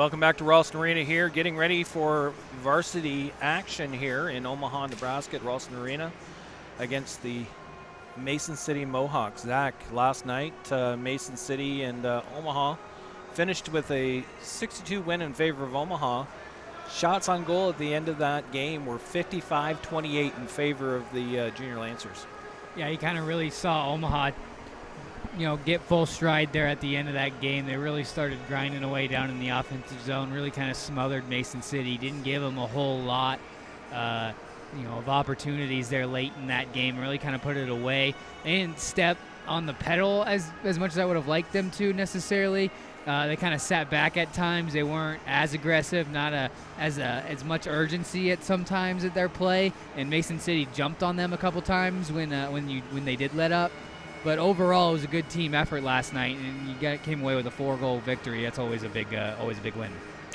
Welcome back to Ralston Arena here, getting ready for varsity action here in Omaha, Nebraska at Ralston Arena against the Mason City Mohawks. Zach, last night, Mason City and Omaha finished with a 6-2 win in favor of Omaha. Shots on goal at the end of that game were 55-28 in favor of the Junior Lancers. Yeah, you kind of really saw Omaha get full stride there at the end of that game. They really started grinding away down in the offensive zone, really kind of smothered Mason City, didn't give them a whole lot of opportunities there late in that game, really kind of put it away. They didn't step on the pedal as much as I would have liked them to necessarily. They kind of sat back at times. They weren't as aggressive, not as much urgency at sometimes at their play, and Mason City jumped on them a couple times when they did let up. But overall, it was a good team effort last night, and you came away with a 4-goal victory. That's always a big win.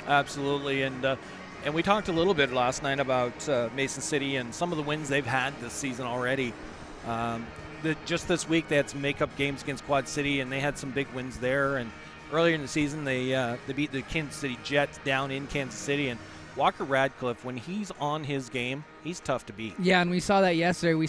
Absolutely, and we talked a little bit last night about Mason City and some of the wins they've had this season already. Just this week, they had some makeup games against Quad City, and they had some big wins there. And earlier in the season, they beat the Kansas City Jets down in Kansas City. And Walker Radcliffe, when he's on his game, he's tough to beat. Yeah, and we saw that yesterday.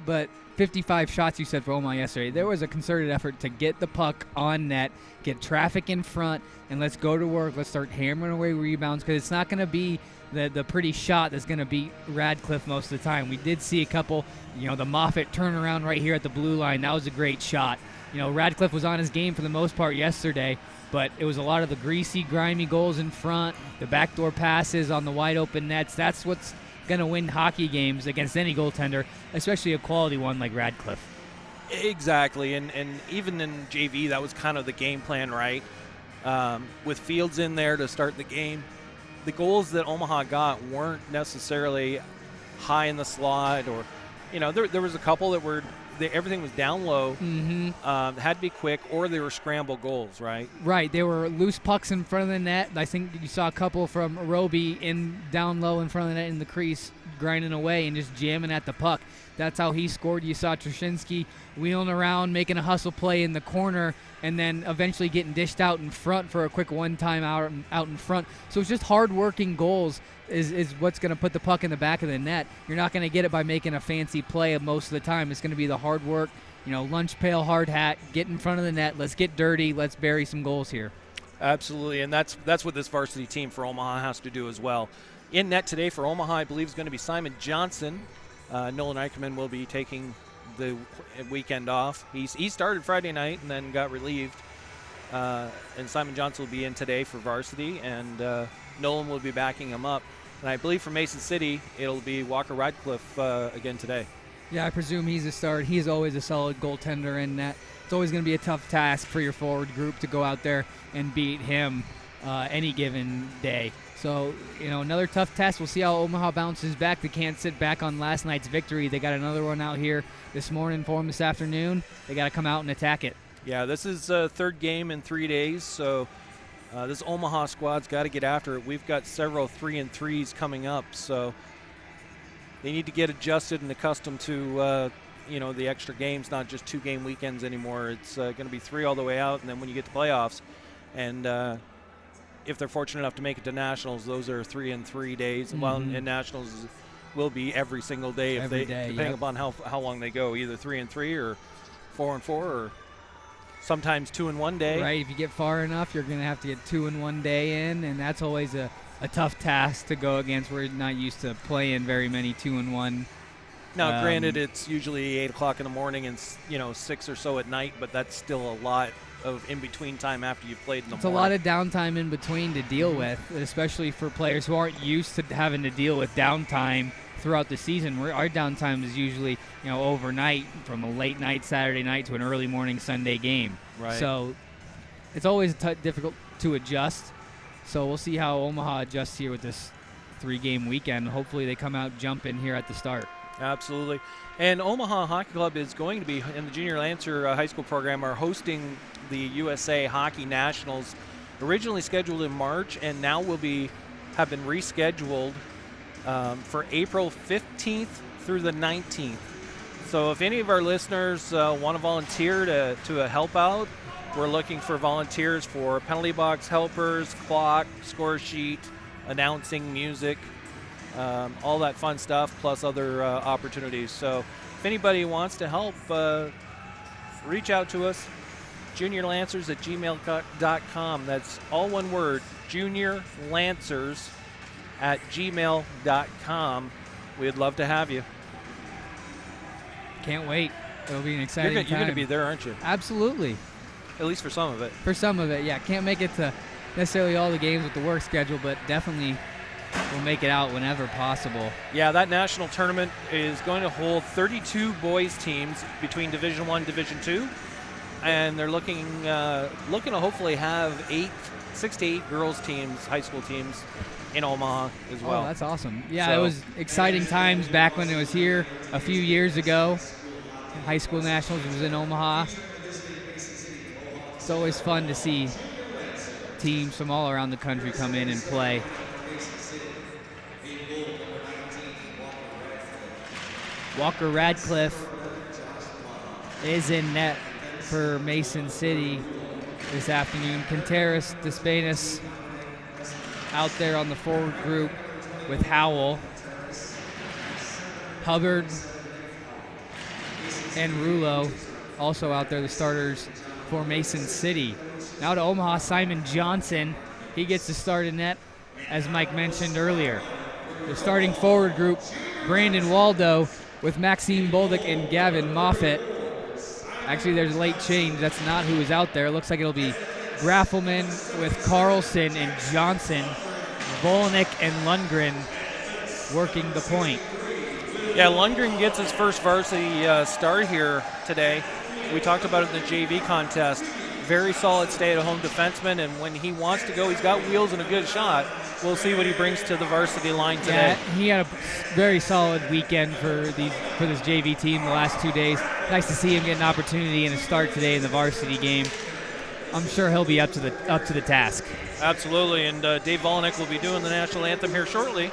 But 55 shots, you said, for Omaha yesterday. There was a concerted effort to get the puck on net, get traffic in front, and let's go to work. Let's start hammering away rebounds, because it's not going to be the pretty shot that's going to beat Radcliffe most of the time. We did see a couple, the Moffitt turnaround right here at the blue line. That was a great shot. Radcliffe was on his game for the most part yesterday, but it was a lot of the greasy, grimy goals in front, the backdoor passes on the wide open nets. That's what's going to win hockey games against any goaltender, especially a quality one like Radcliffe. Exactly, and even in JV, that was kind of the game plan, right? With Fields in there to start the game, the goals that Omaha got weren't necessarily high in the slot, or, there was a couple that were, everything was down low, had to be quick, or they were scramble goals, right? Right. They were loose pucks in front of the net. I think you saw a couple from Roby down low in front of the net in the crease, grinding away and just jamming at the puck. That's how he scored. You saw Trushinsky wheeling around, making a hustle play in the corner, and then eventually getting dished out in front for a quick one-time out in front. So it's just hard-working goals is what's going to put the puck in the back of the net. You're not going to get it by making a fancy play most of the time. It's going to be the hard work, lunch pail, hard hat, get in front of the net, let's get dirty, let's bury some goals here. Absolutely, and that's what this varsity team for Omaha has to do as well. In net today for Omaha, I believe, is going to be Simon Johnson. Nolan Eichmann will be taking the weekend off. He started Friday night and then got relieved. And Simon Johnson will be in today for varsity, and Nolan will be backing him up. And I believe for Mason City, it'll be Walker Radcliffe again today. Yeah, I presume he's a start. He's always a solid goaltender in net. It's always going to be a tough task for your forward group to go out there and beat him any given day. So, another tough test. We'll see how Omaha bounces back. They can't sit back on last night's victory. They got another one out here this morning for them this afternoon. They got to come out and attack it. Yeah, this is third game in 3 days, so this Omaha squad's got to get after it. We've got several 3-3s coming up, so they need to get adjusted and accustomed to the extra games, not just 2-game weekends anymore. It's going to be 3 all the way out, and then when you get to playoffs, and if they're fortunate enough to make it to nationals, those are 3-3 days. Well, and nationals will be every single day depending upon how long they go, either 3-3 or 4-4 or sometimes 2-1 day. Right. If you get far enough, you're going to have to get 2 in 1 day in, and that's always a tough task to go against. We're not used to playing very many 2-1. Now, granted, it's usually 8 o'clock in the morning and 6 or so at night, but that's still a lot of in-between time after you've played in the morning. It's a lot of downtime in between to deal with, especially for players who aren't used to having to deal with downtime throughout the season. Our downtime is usually, overnight, from a late night Saturday night to an early morning Sunday game. Right. So it's always difficult to adjust. So we'll see how Omaha adjusts here with this 3-game weekend. Hopefully they come out jumping here at the start. Absolutely. And Omaha Hockey Club is going to be, in the Junior Lancer high school program, are hosting the USA Hockey Nationals, originally scheduled in March, and now have been rescheduled for April 15th through the 19th. So if any of our listeners want to volunteer to help out, We're looking for volunteers for penalty box helpers, clock, score sheet, announcing, music, all that fun stuff, plus other opportunities. So if anybody wants to help, reach out to us, juniorlancers@gmail.com. That's all one word, juniorlancers@gmail.com. We'd love to have you. Can't wait. It'll be an exciting time. You're going to be there, aren't you? Absolutely. At least for some of it. For some of it, yeah. Can't make it to necessarily all the games with the work schedule, but definitely we'll make it out whenever possible. Yeah, that national tournament is going to hold 32 boys teams between Division I, Division II, and they're looking to hopefully have 6 to 8 girls teams, high school teams in Omaha as well. Oh, that's awesome. Yeah, so, it was exciting times back when it was here a few years ago. High school nationals was in Omaha. It's always fun to see teams from all around the country come in and play. Walker Radcliffe is in net for Mason City this afternoon. Contreras Despenas out there on the forward group with Howell. Hubbard and Rulo also out there, the starters for Mason City. Now to Omaha, Simon Johnson. He gets to start in net, as Mike mentioned earlier. The starting forward group, Brandon Waldo with Maxime Bolduc and Gavin Moffitt. Actually, there's a late change. That's not who is out there. It looks like it'll be Graffelman with Carlson and Johnson. Volnick and Lundgren working the point. Yeah, Lundgren gets his first varsity start here today. We talked about it in the JV contest. Very solid stay-at-home defenseman, and when he wants to go, he's got wheels and a good shot. We'll see what he brings to the varsity line today. Yeah, he had a very solid weekend for this JV team the last 2 days. Nice to see him get an opportunity and a start today in the varsity game. I'm sure he'll be up to the task. Absolutely, and Dave Volnick will be doing the national anthem here shortly.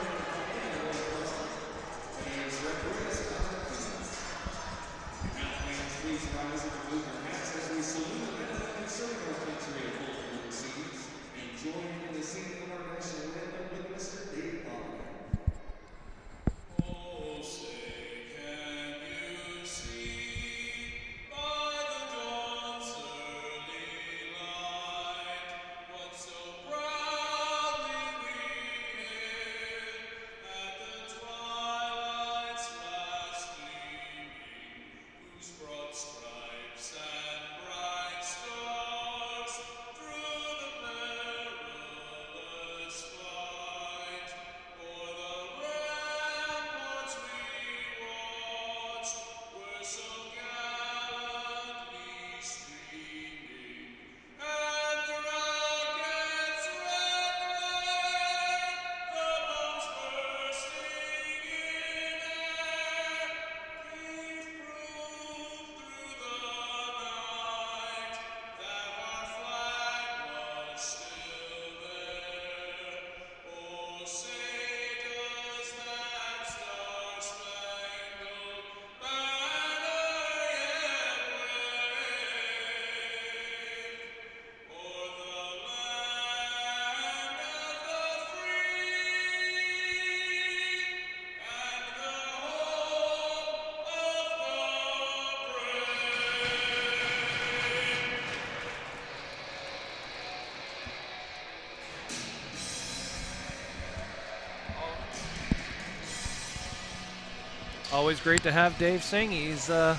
Always great to have Dave sing. He's a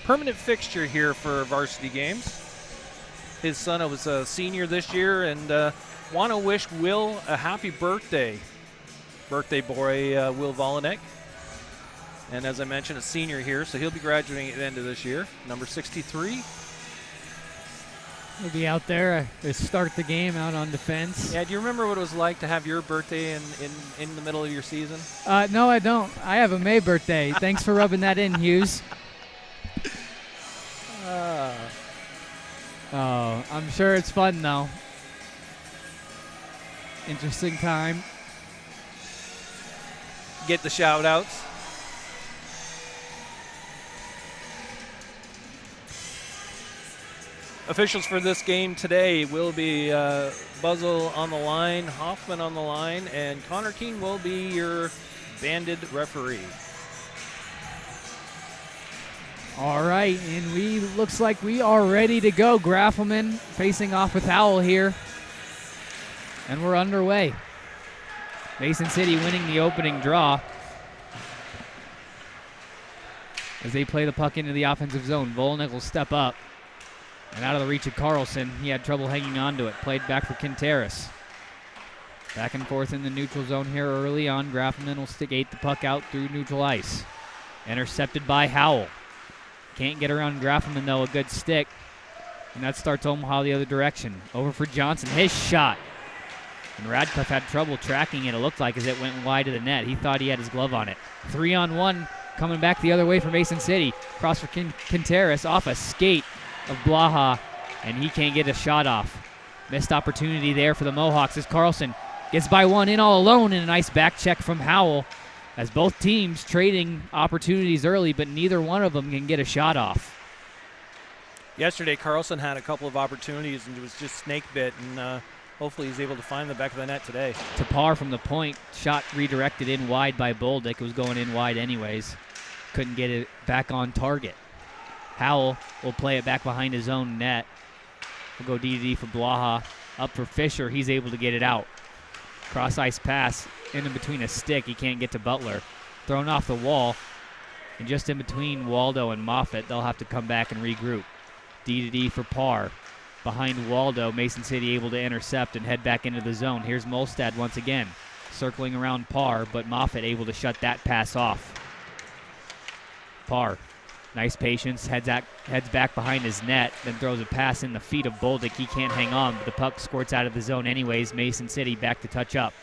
permanent fixture here for varsity games. His son was a senior this year, and want to wish Will a happy birthday. Birthday boy, Will Volnick. And as I mentioned, a senior here, so he'll be graduating at the end of this year, number 63. He'll be out there to start the game out on defense. Yeah, do you remember what it was like to have your birthday in the middle of your season? No, I don't. I have a May birthday. Thanks for rubbing that in, Hughes. Oh, I'm sure it's fun, though. Interesting time. Get the shout-outs. Officials for this game today will be Buzzle on the line, Hoffman on the line, and Connor Keene will be your banded referee. All right, and looks like we are ready to go. Graffelman facing off with Howell here, and we're underway. Mason City winning the opening draw as they play the puck into the offensive zone. Volnick will step up. And out of the reach of Carlson, he had trouble hanging on to it. Played back for Quinteros. Back and forth in the neutral zone here early on. Graffelman will skate the puck out through neutral ice. Intercepted by Howell. Can't get around Graffelman, though, a good stick. And that starts Omaha the other direction. Over for Johnson, his shot. And Radcliffe had trouble tracking it, it looked like, as it went wide of the net. He thought he had his glove on it. 3-on-1 coming back the other way for Mason City. Cross for Quinteros off a skate of Blaha, and he can't get a shot off. Missed opportunity there for the Mohawks as Carlson gets by one in all alone, and a nice back check from Howell as both teams trading opportunities early, but neither one of them can get a shot off. Yesterday, Carlson had a couple of opportunities and it was just snake bit, and hopefully he's able to find the back of the net today. To par from the point, shot redirected in wide by Boldick. It was going in wide anyways. Couldn't get it back on target. Howell will play it back behind his own net. We'll go D-to-D for Blaha. Up for Fisher. He's able to get it out. Cross-ice pass in between a stick. He can't get to Butler. Thrown off the wall. And just in between Waldo and Moffitt, they'll have to come back and regroup. D-to-D for Parr. Behind Waldo, Mason City able to intercept and head back into the zone. Here's Molstad once again. Circling around Parr, but Moffitt able to shut that pass off. Parr. Nice patience, heads back behind his net, then throws a pass in the feet of Boldick. He can't hang on, but the puck squirts out of the zone anyways. Mason City back to touch up.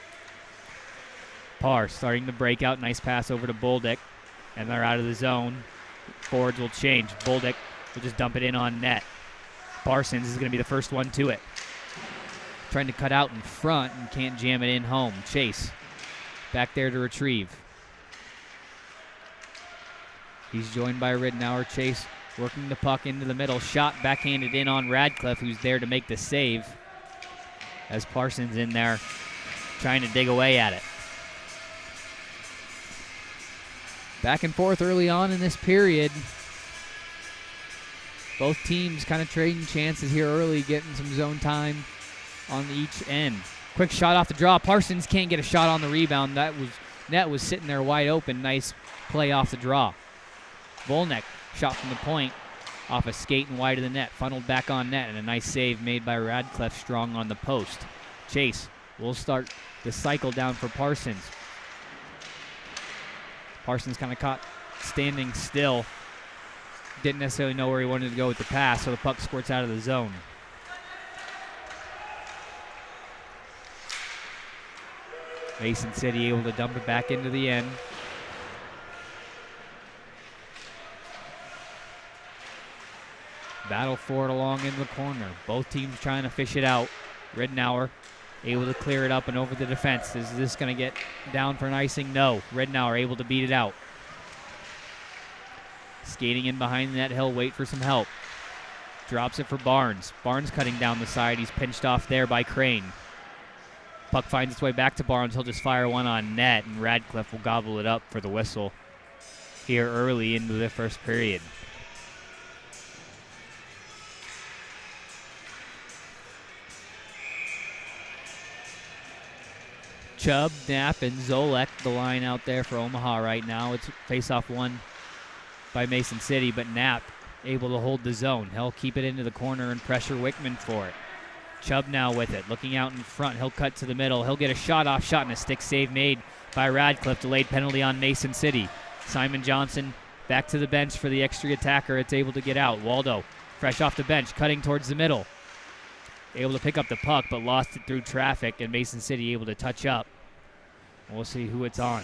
Parr starting to break out. Nice pass over to Boldick, and they're out of the zone. Forwards will change. Boldick will just dump it in on net. Parsons is going to be the first one to it. Trying to cut out in front and can't jam it in home. Chase back there to retrieve. He's joined by Ridenour. Chase working the puck into the middle. Shot backhanded in on Radcliffe, who's there to make the save. As Parsons in there trying to dig away at it. Back and forth early on in this period. Both teams kind of trading chances here early, getting some zone time on each end. Quick shot off the draw. Parsons can't get a shot on the rebound. Net was sitting there wide open. Nice play off the draw. Volnick, shot from the point, off a skate and wide of the net, funneled back on net, and a nice save made by Radcliffe strong on the post. Chase will start the cycle down for Parsons. Parsons kind of caught standing still. Didn't necessarily know where he wanted to go with the pass, so the puck squirts out of the zone. Mason City able to dump it back into the end. Battle for it along in the corner. Both teams trying to fish it out. Ridenour able to clear it up and over the defense. Is this going to get down for an icing? No. Ridenour able to beat it out. Skating in behind the net. He'll wait for some help. Drops it for Barnes. Barnes cutting down the side. He's pinched off there by Crane. Puck finds its way back to Barnes. He'll just fire one on net, and Radcliffe will gobble it up for the whistle here early into the first period. Chubb, Knapp, and Zolek, the line out there for Omaha right now. It's face-off won by Mason City, but Knapp able to hold the zone. He'll keep it into the corner and pressure Wickman for it. Chubb now with it, looking out in front. He'll cut to the middle. He'll get a shot-off shot and a stick save made by Radcliffe. Delayed penalty on Mason City. Simon Johnson back to the bench for the extra attacker. It's able to get out. Waldo, fresh off the bench, cutting towards the middle. Able to pick up the puck, but lost it through traffic, and Mason City able to touch up. We'll see who it's on.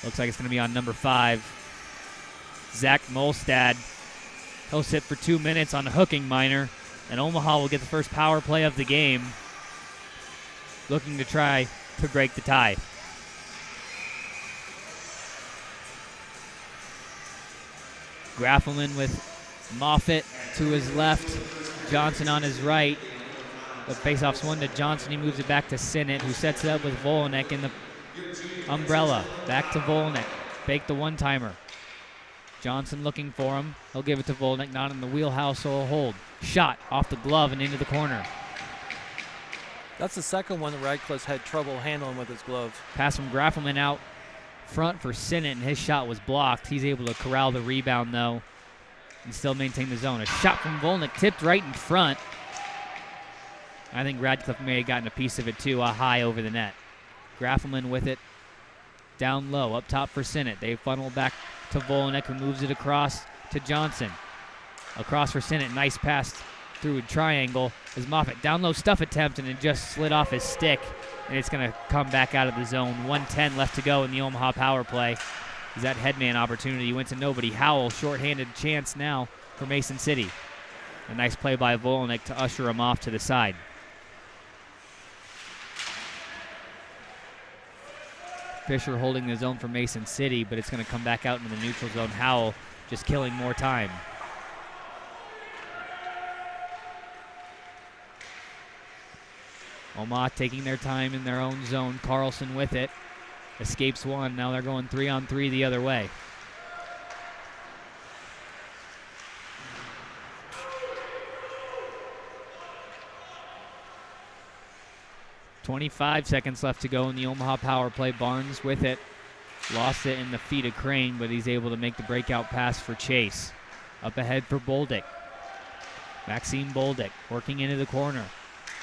Looks like it's going to be on number 5, Zach Molstad. He'll sit for 2 minutes on a hooking minor, and Omaha will get the first power play of the game, looking to try to break the tie. Graffelman with Moffitt to his left. Johnson on his right. The faceoff's one to Johnson. He moves it back to Sinnott, who sets it up with Volanek in the umbrella. Back to Volanek. Fake the one-timer. Johnson looking for him. He'll give it to Volanek, not in the wheelhouse, so he'll hold. Shot off the glove and into the corner. That's the second one that Radcliffe's had trouble handling with his glove. Pass from Graffelman out front for Sinnott, and his shot was blocked. He's able to corral the rebound, though, and still maintain the zone. A shot from Volanek tipped right in front. I think Radcliffe may have gotten a piece of it, too, high over the net. Graffelman with it. Down low, up top for Sinnott. They funnel back to Volanek, who moves it across to Johnson. Across for Sinnott. Nice pass through a triangle. As Moffitt down low stuff attempt, and it just slid off his stick, and it's going to come back out of the zone. 1:10 left to go in the Omaha power play. Is that headman opportunity went to nobody. Howell, shorthanded chance now for Mason City. A nice play by Volanek to usher him off to the side. Fisher holding the zone for Mason City, but it's going to come back out into the neutral zone. Howell just killing more time. Omaha taking their time in their own zone. Carlson with it. Escapes one. Now they're going 3-on-3 the other way. .25 seconds left to go in the Omaha power play. Barnes with it. Lost it in the feet of Crane, but he's able to make the breakout pass for Chase. Up ahead for Boldick. Maxime Boldick working into the corner.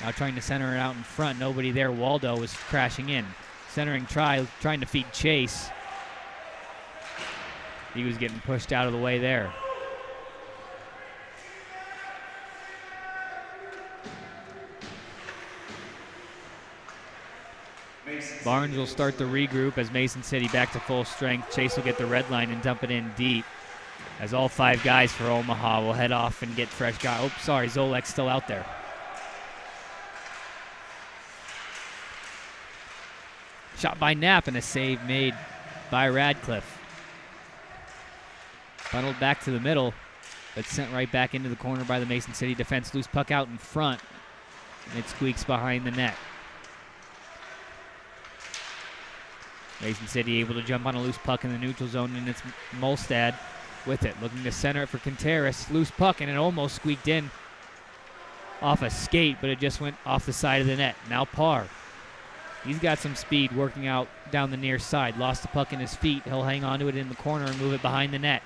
Now trying to center it out in front. Nobody there. Waldo is crashing in. Centering trying to feed Chase. He was getting pushed out of the way there. Barnes will start the regroup as Mason City back to full strength. Chase will get the red line and dump it in deep. As all 5 guys for Omaha will head off and get fresh guys. Oh, sorry, Zolek's still out there. Shot by Knapp and a save made by Radcliffe. Funneled back to the middle, but sent right back into the corner by the Mason City defense. Loose puck out in front, and it squeaks behind the net. Mason City able to jump on a loose puck in the neutral zone, and it's Molstad with it. Looking to center it for Contreras. Loose puck, and it almost squeaked in off a skate, but it just went off the side of the net. Now Parr. He's got some speed working out down the near side. Lost the puck in his feet. He'll hang on to it in the corner and move it behind the net.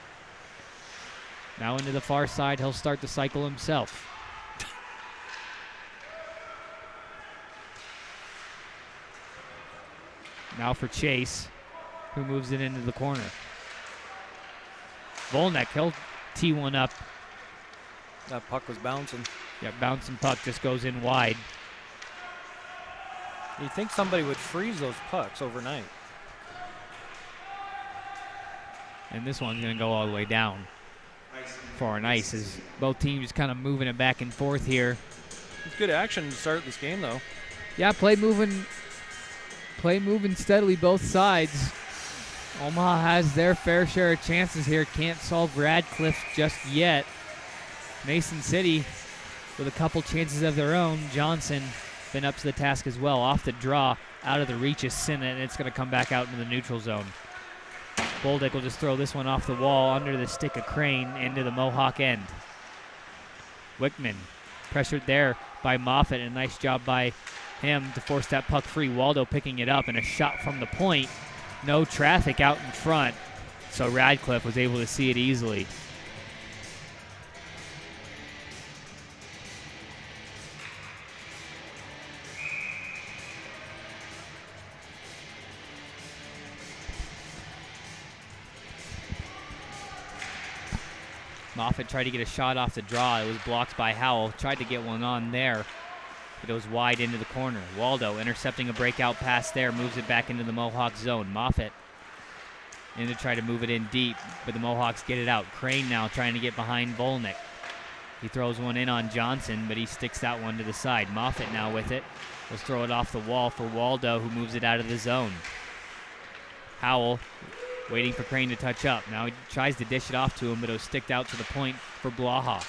Now into the far side. He'll start the cycle himself. Now for Chase, who moves it into the corner. Volnek, he'll tee one up. That puck was bouncing. Yeah, bouncing puck just goes in wide. You'd think somebody would freeze those pucks overnight. And this one's going to go all the way down for an ice as both teams kind of moving it back and forth here. It's good action to start this game, though. Yeah, play moving steadily both sides. Omaha has their fair share of chances here. Can't solve Radcliffe just yet. Mason City with a couple chances of their own. Johnson been up to the task as well. Off the draw, out of the reach is Sinnott, and it's going to come back out into the neutral zone. Boldick will just throw this one off the wall under the stick of Crane into the Mohawk end. Wickman pressured there by Moffitt, and a nice job by him to force that puck free. Waldo picking it up, and a shot from the point. No traffic out in front, so Radcliffe was able to see it easily. Moffitt tried to get a shot off the draw. It was blocked by Howell. Tried to get one on there, but it was wide into the corner. Waldo intercepting a breakout pass there, moves it back into the Mohawk zone. Moffitt in to try to move it in deep, but the Mohawks get it out. Crane now trying to get behind Volnek. He throws one in on Johnson, but he sticks that one to the side. Moffitt now with it. Let's throw it off the wall for Waldo, who moves it out of the zone. Howell waiting for Crane to touch up. Now he tries to dish it off to him, but it was sticked out to the point for Blaha.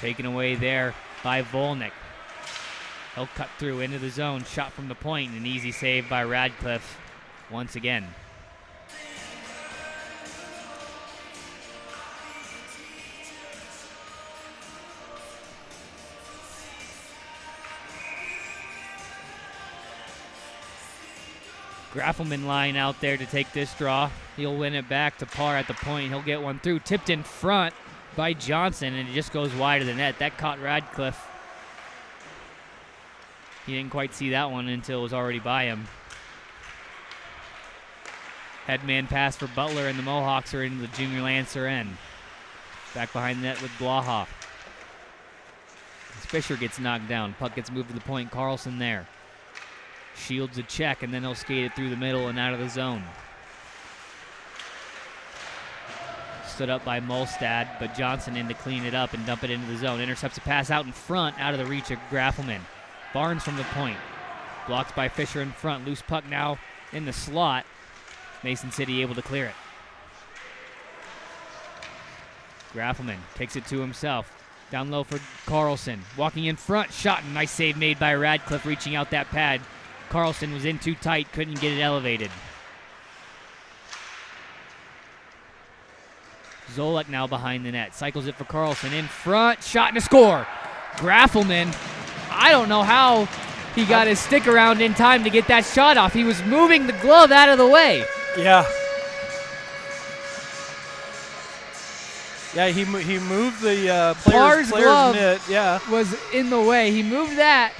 Taken away there by Volnick. He'll cut through into the zone. Shot from the point. An easy save by Radcliffe once again. Graffelman line out there to take this draw. He'll win it back to Parr at the point. He'll get one through. Tipped in front by Johnson, and it just goes wide of the net. That caught Radcliffe. He didn't quite see that one until it was already by him. Headman pass for Butler, and the Mohawks are into the junior Lancer end. Back behind the net with Blaha. Fisher gets knocked down. Puck gets moved to the point. Carlson there. Shields a check, and then he'll skate it through the middle and out of the zone. Stood up by Molstad, but Johnson in to clean it up and dump it into the zone. Intercepts a pass out in front, out of the reach of Graffelman. Barnes from the point. Blocked by Fisher in front. Loose puck now in the slot. Mason City able to clear it. Graffelman takes it to himself. Down low for Carlson. Walking in front, shot, and nice save made by Radcliffe, reaching out that pad. Carlson was in too tight, couldn't get it elevated. Zolek now behind the net. Cycles it for Carlson. In front, shot and a score. Graffelman, I don't know how he got his stick around in time to get that shot off. He was moving the glove out of the way. Yeah. Yeah, he moved the player's glove mitt. Yeah, was in the way. He moved that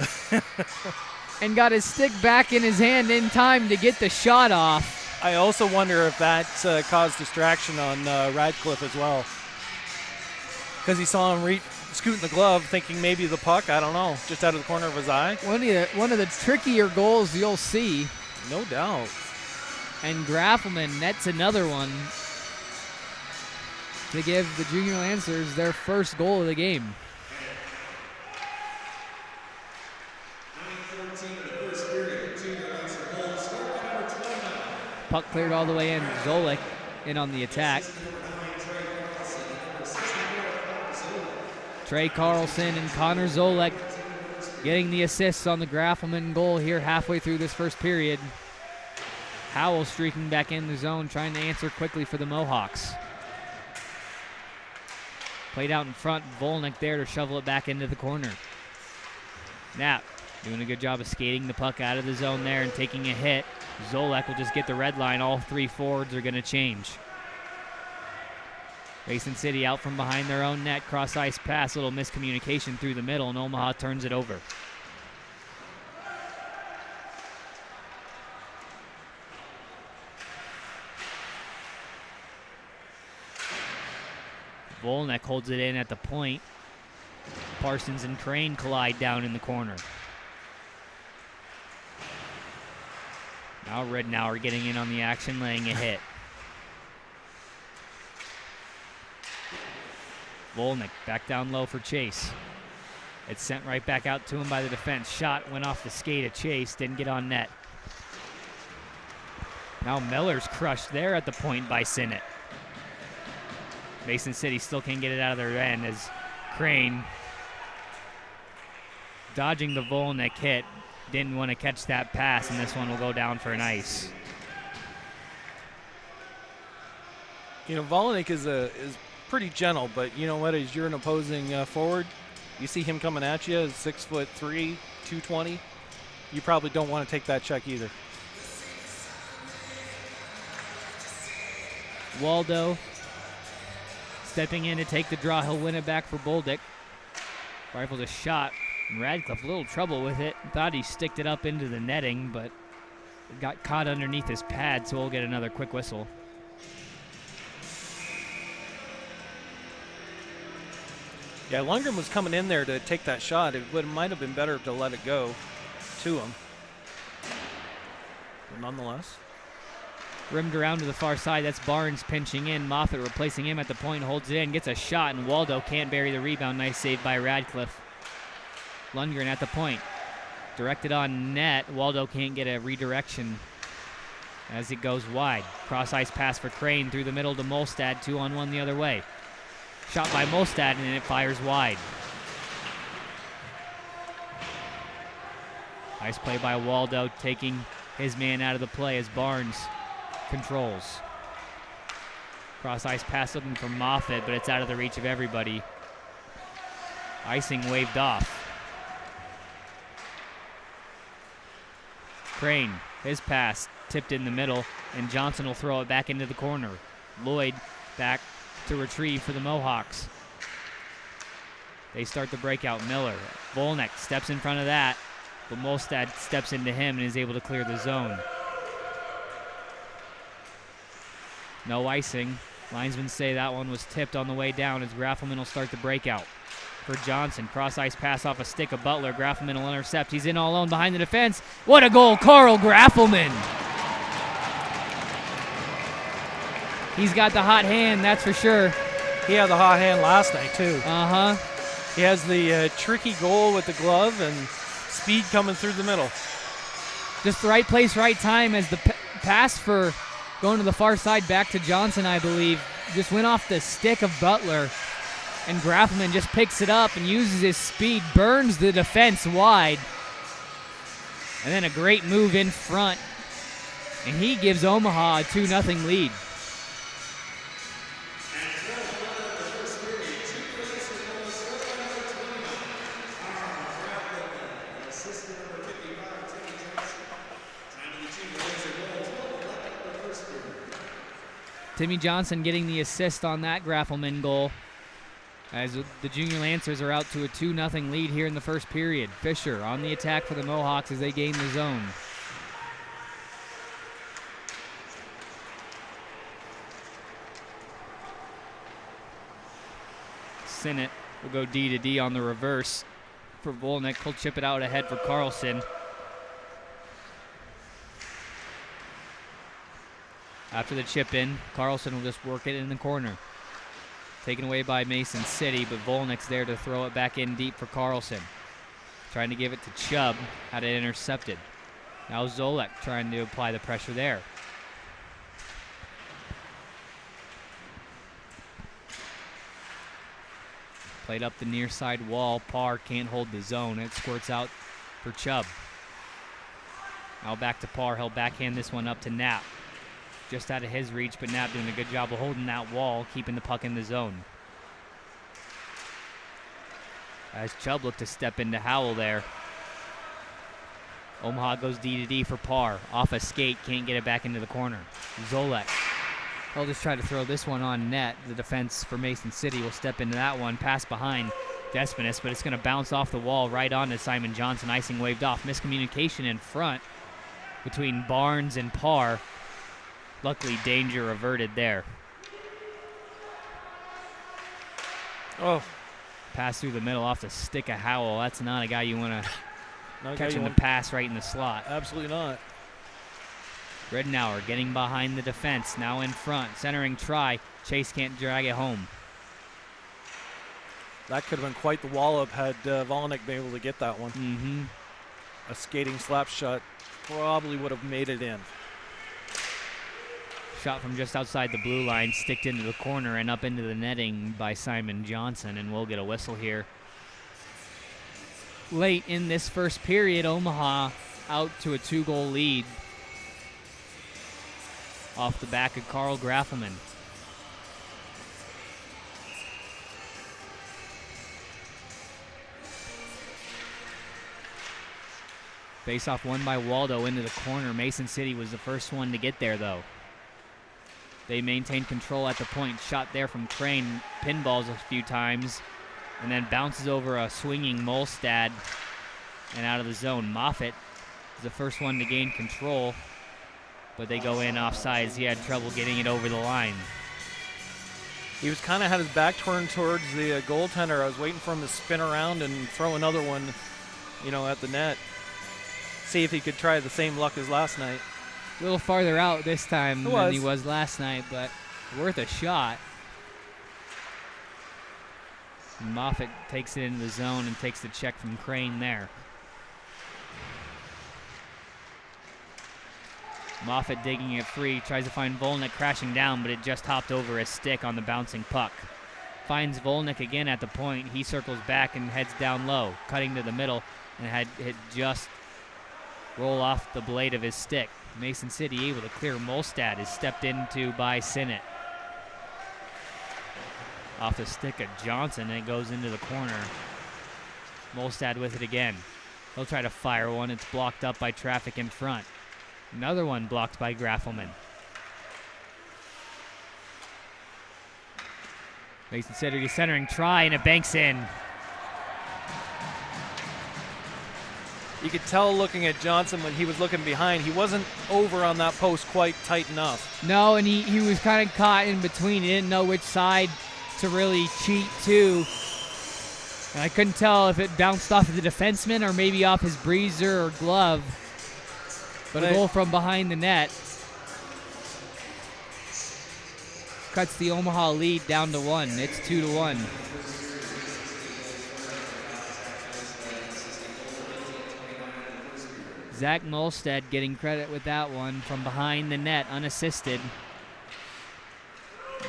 and got his stick back in his hand in time to get the shot off. I also wonder if that caused distraction on Radcliffe as well, because he saw him scooting the glove, thinking maybe the puck. I don't know, just out of the corner of his eye. One of the trickier goals you'll see. No doubt. And Graffelman nets another one to give the Junior Lancers their first goal of the game. Puck cleared all the way in. Zolek in on the attack. Trey Carlson and Connor Zolek getting the assists on the Graffelman goal here halfway through this first period. Howell streaking back in the zone, trying to answer quickly for the Mohawks. Played out in front, Volnick there to shovel it back into the corner. Knapp doing a good job of skating the puck out of the zone there and taking a hit. Zolek will just get the red line. All three forwards are going to change. Mason City out from behind their own net. Cross-ice pass, little miscommunication through the middle, and Omaha turns it over. Volnick holds it in at the point. Parsons and Crane collide down in the corner. Now Rednauer getting in on the action, laying a hit. Volnick back down low for Chase. It's sent right back out to him by the defense. Shot went off the skate of Chase, didn't get on net. Now Miller's crushed there at the point by Sinnott. Mason City still can't get it out of their end as Crane, dodging the Volnick hit, didn't want to catch that pass, and this one will go down for an ice. You know, Volnick is pretty gentle, but you know what? As you're an opposing forward, you see him coming at you, 6'3", 220. You probably don't want to take that check either. Waldo stepping in to take the draw. He'll win it back for Boldick. Rifles a shot. And Radcliffe, a little trouble with it. Thought he sticked it up into the netting, but it got caught underneath his pad, so we'll get another quick whistle. Yeah, Lundgren was coming in there to take that shot. It might have been better to let it go to him. But nonetheless. Rimmed around to the far side. That's Barnes pinching in. Moffitt replacing him at the point, holds it in, gets a shot, and Waldo can't bury the rebound. Nice save by Radcliffe. Lundgren at the point. Directed on net. Waldo can't get a redirection as it goes wide. Cross-ice pass for Crane through the middle to Molstad. 2-on-1 the other way. Shot by Molstad, and it fires wide. Nice play by Waldo, taking his man out of the play as Barnes controls. Cross ice pass looking for Moffitt, but it's out of the reach of everybody. Icing waved off. Crane, his pass tipped in the middle, and Johnson will throw it back into the corner. Lloyd back to retrieve for the Mohawks. They start the breakout. Miller, Volnek steps in front of that, but Molstad steps into him and is able to clear the zone. No icing. Linesmen say that one was tipped on the way down as Graffelman will start the breakout. For Johnson, cross ice pass off a stick of Butler. Graffelman will intercept. He's in all alone behind the defense. What a goal, Carl Graffelman. He's got the hot hand, that's for sure. He had the hot hand last night, too. Uh-huh. He has the tricky goal with the glove and speed coming through the middle. Just the right place, right time as the pass for going to the far side back to Johnson, I believe, just went off the stick of Butler. And Graffelman just picks it up and uses his speed, burns the defense wide. And then a great move in front. And he gives Omaha a 2-0 lead. Timmy Johnson getting the assist on that Graffelman goal, as the Junior Lancers are out to a 2-0 lead here in the first period. Fisher on the attack for the Mohawks as they gain the zone. Sinnott will go D to D on the reverse for Volnek. He'll chip it out ahead for Carlson. After the chip in, Carlson will just work it in the corner. Taken away by Mason City, but Volnik's there to throw it back in deep for Carlson. Trying to give it to Chubb, had it intercepted. Now Zolek trying to apply the pressure there. Played up the near side wall. Parr can't hold the zone. It squirts out for Chubb. Now back to Parr. He'll backhand this one up to Knapp. Just out of his reach, but Knapp doing a good job of holding that wall, keeping the puck in the zone. As Chubb looked to step into Howell there. Omaha goes D to D for Parr. Off a skate, can't get it back into the corner. Zolek. They'll just try to throw this one on net. The defense for Mason City will step into that one. Pass behind Despinis, but it's going to bounce off the wall right onto Simon Johnson. Icing waved off. Miscommunication in front between Barnes and Parr. Luckily, danger averted there. Oh. Pass through the middle off the stick of Howell. That's not a guy you want to catch him the pass right in the slot. Absolutely not. Redenauer getting behind the defense. Now in front. Centering try. Chase can't drag it home. That could have been quite the wallop had Volnek been able to get that one. Mm-hmm. A skating slap shot probably would have made it in. Shot from just outside the blue line, sticked into the corner and up into the netting by Simon Johnson, and we'll get a whistle here. Late in this first period, Omaha out to a 2-goal lead off the back of Carl Graffelman. Face-off won by Waldo into the corner. Mason City was the first one to get there, though. They maintained control at the point. Shot there from Crane. Pinballs a few times. And then bounces over a swinging Molstad and out of the zone. Moffitt is the first one to gain control. But they go in offsides. He had trouble getting it over the line. He was kind of had his back turned towards the goaltender. I was waiting for him to spin around and throw another one, at the net. See if he could try the same luck as last night. A little farther out this time than he was last night, but worth a shot. Moffitt takes it into the zone and takes the check from Crane there. Moffitt digging it free, tries to find Volnek crashing down, but it just hopped over his stick on the bouncing puck. Finds Volnek again at the point. He circles back and heads down low, cutting to the middle, and had hit just roll off the blade of his stick. Mason City able to clear. Molstad is stepped into by Sinnott. Off the stick of Johnson, and it goes into the corner. Molstad with it again. He'll try to fire one. It's blocked up by traffic in front. Another one blocked by Graffelman. Mason City centering try, and it banks in. You could tell looking at Johnson when he was looking behind, he wasn't over on that post quite tight enough. No, and he was kind of caught in between. He didn't know which side to really cheat to. And I couldn't tell if it bounced off of the defenseman or maybe off his breezer or glove. But a goal from behind the net cuts the Omaha lead down to 1. It's 2-1. Zach Molstad getting credit with that one from behind the net, unassisted.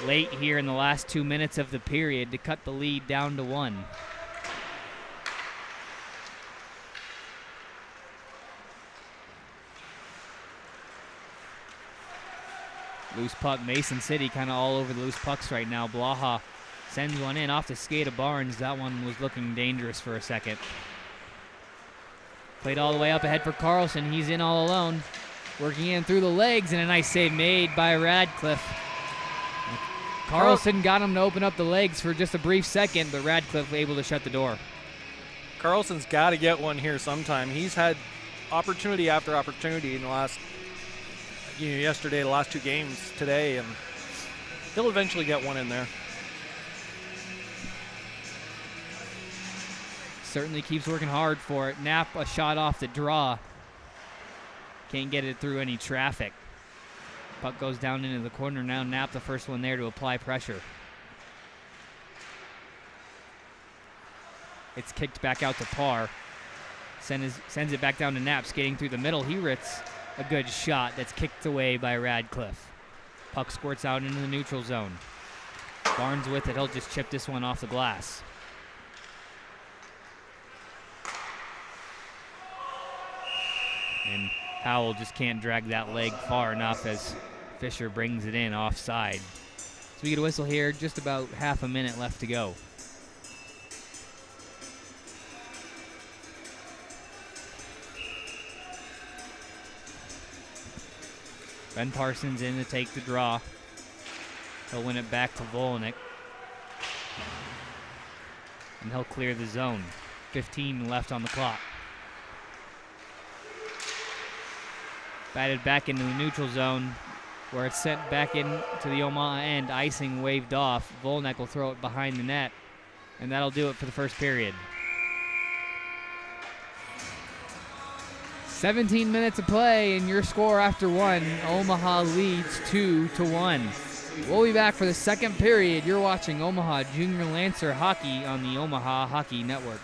Late here in the last 2 minutes of the period to cut the lead down to 1. Loose puck, Mason City kind of all over the loose pucks right now. Blaha sends one in off the skate of Barnes. That one was looking dangerous for a second. Played all the way up ahead for Carlson. He's in all alone. Working in through the legs, and a nice save made by Radcliffe. Carlson got him to open up the legs for just a brief second, but Radcliffe able to shut the door. Carlson's got to get one here sometime. He's had opportunity after opportunity in the last, yesterday, the last 2 games today, and he'll eventually get one in there. Certainly keeps working hard for it. Knapp a shot off the draw. Can't get it through any traffic. Puck goes down into the corner now. Knapp the first one there to apply pressure. It's kicked back out to Parr. Sends it back down to Knapp, skating through the middle. He hits a good shot that's kicked away by Radcliffe. Puck squirts out into the neutral zone. Barnes with it. He'll just chip this one off the glass. And Powell just can't drag that leg far enough as Fisher brings it in offside. So we get a whistle here, just about half a minute left to go. Ben Parsons in to take the draw. He'll win it back to Volnick. And he'll clear the zone. 15 left on the clock. Batted back into the neutral zone where it's sent back into the Omaha end. Icing waved off. Volnick will throw it behind the net. And that'll do it for the first period. 17 minutes of play, and your score after 1. Omaha leads 2-1. We'll be back for the second period. You're watching Omaha Junior Lancer Hockey on the Omaha Hockey Network.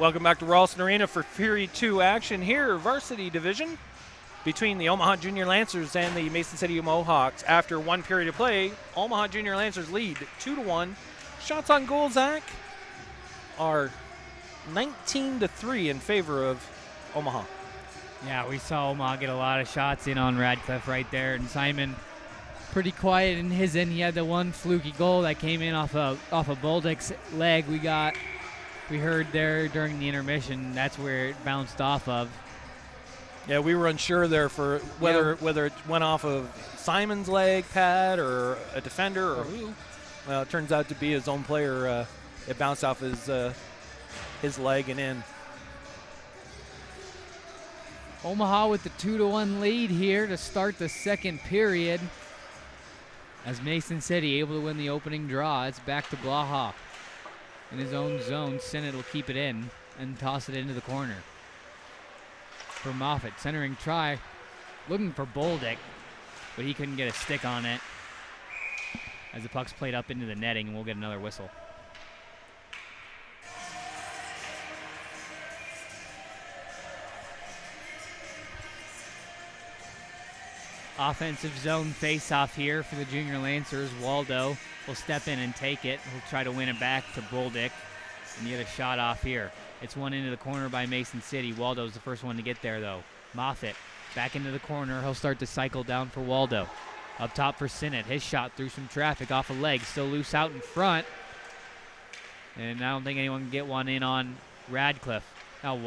Welcome back to Ralston Arena for Period 2 action here, Varsity Division, between the Omaha Junior Lancers and the Mason City Mohawks. After one period of play, Omaha Junior Lancers lead 2-1. Shots on goal, Zach, are 19-3 in favor of Omaha. Yeah, we saw Omaha get a lot of shots in on Radcliffe right there, and Simon pretty quiet in his end. He had the one fluky goal that came in off of Boldick's leg. We heard there during the intermission. That's where it bounced off of. Yeah, we were unsure there for whether it went off of Simon's leg pad or a defender or who. Well, it turns out to be his own player. It bounced off his leg and in. Omaha with the 2-1 lead here to start the second period. As Mason City able to win the opening draw, it's back to Blaha. In his own zone, Sinnott will keep it in and toss it into the corner. For Moffitt, centering try, looking for Boldick, but he couldn't get a stick on it as the puck's played up into the netting, and we'll get another whistle. Offensive zone face-off here for the Junior Lancers. Waldo will step in and take it. He'll try to win it back to Boldick and get a shot off here. It's one into the corner by Mason City. Waldo's the first one to get there, though. Moffitt back into the corner. He'll start to cycle down for Waldo. Up top for Sinnott. His shot through some traffic off a leg. Still loose out in front. And I don't think anyone can get one in on Radcliffe. Now,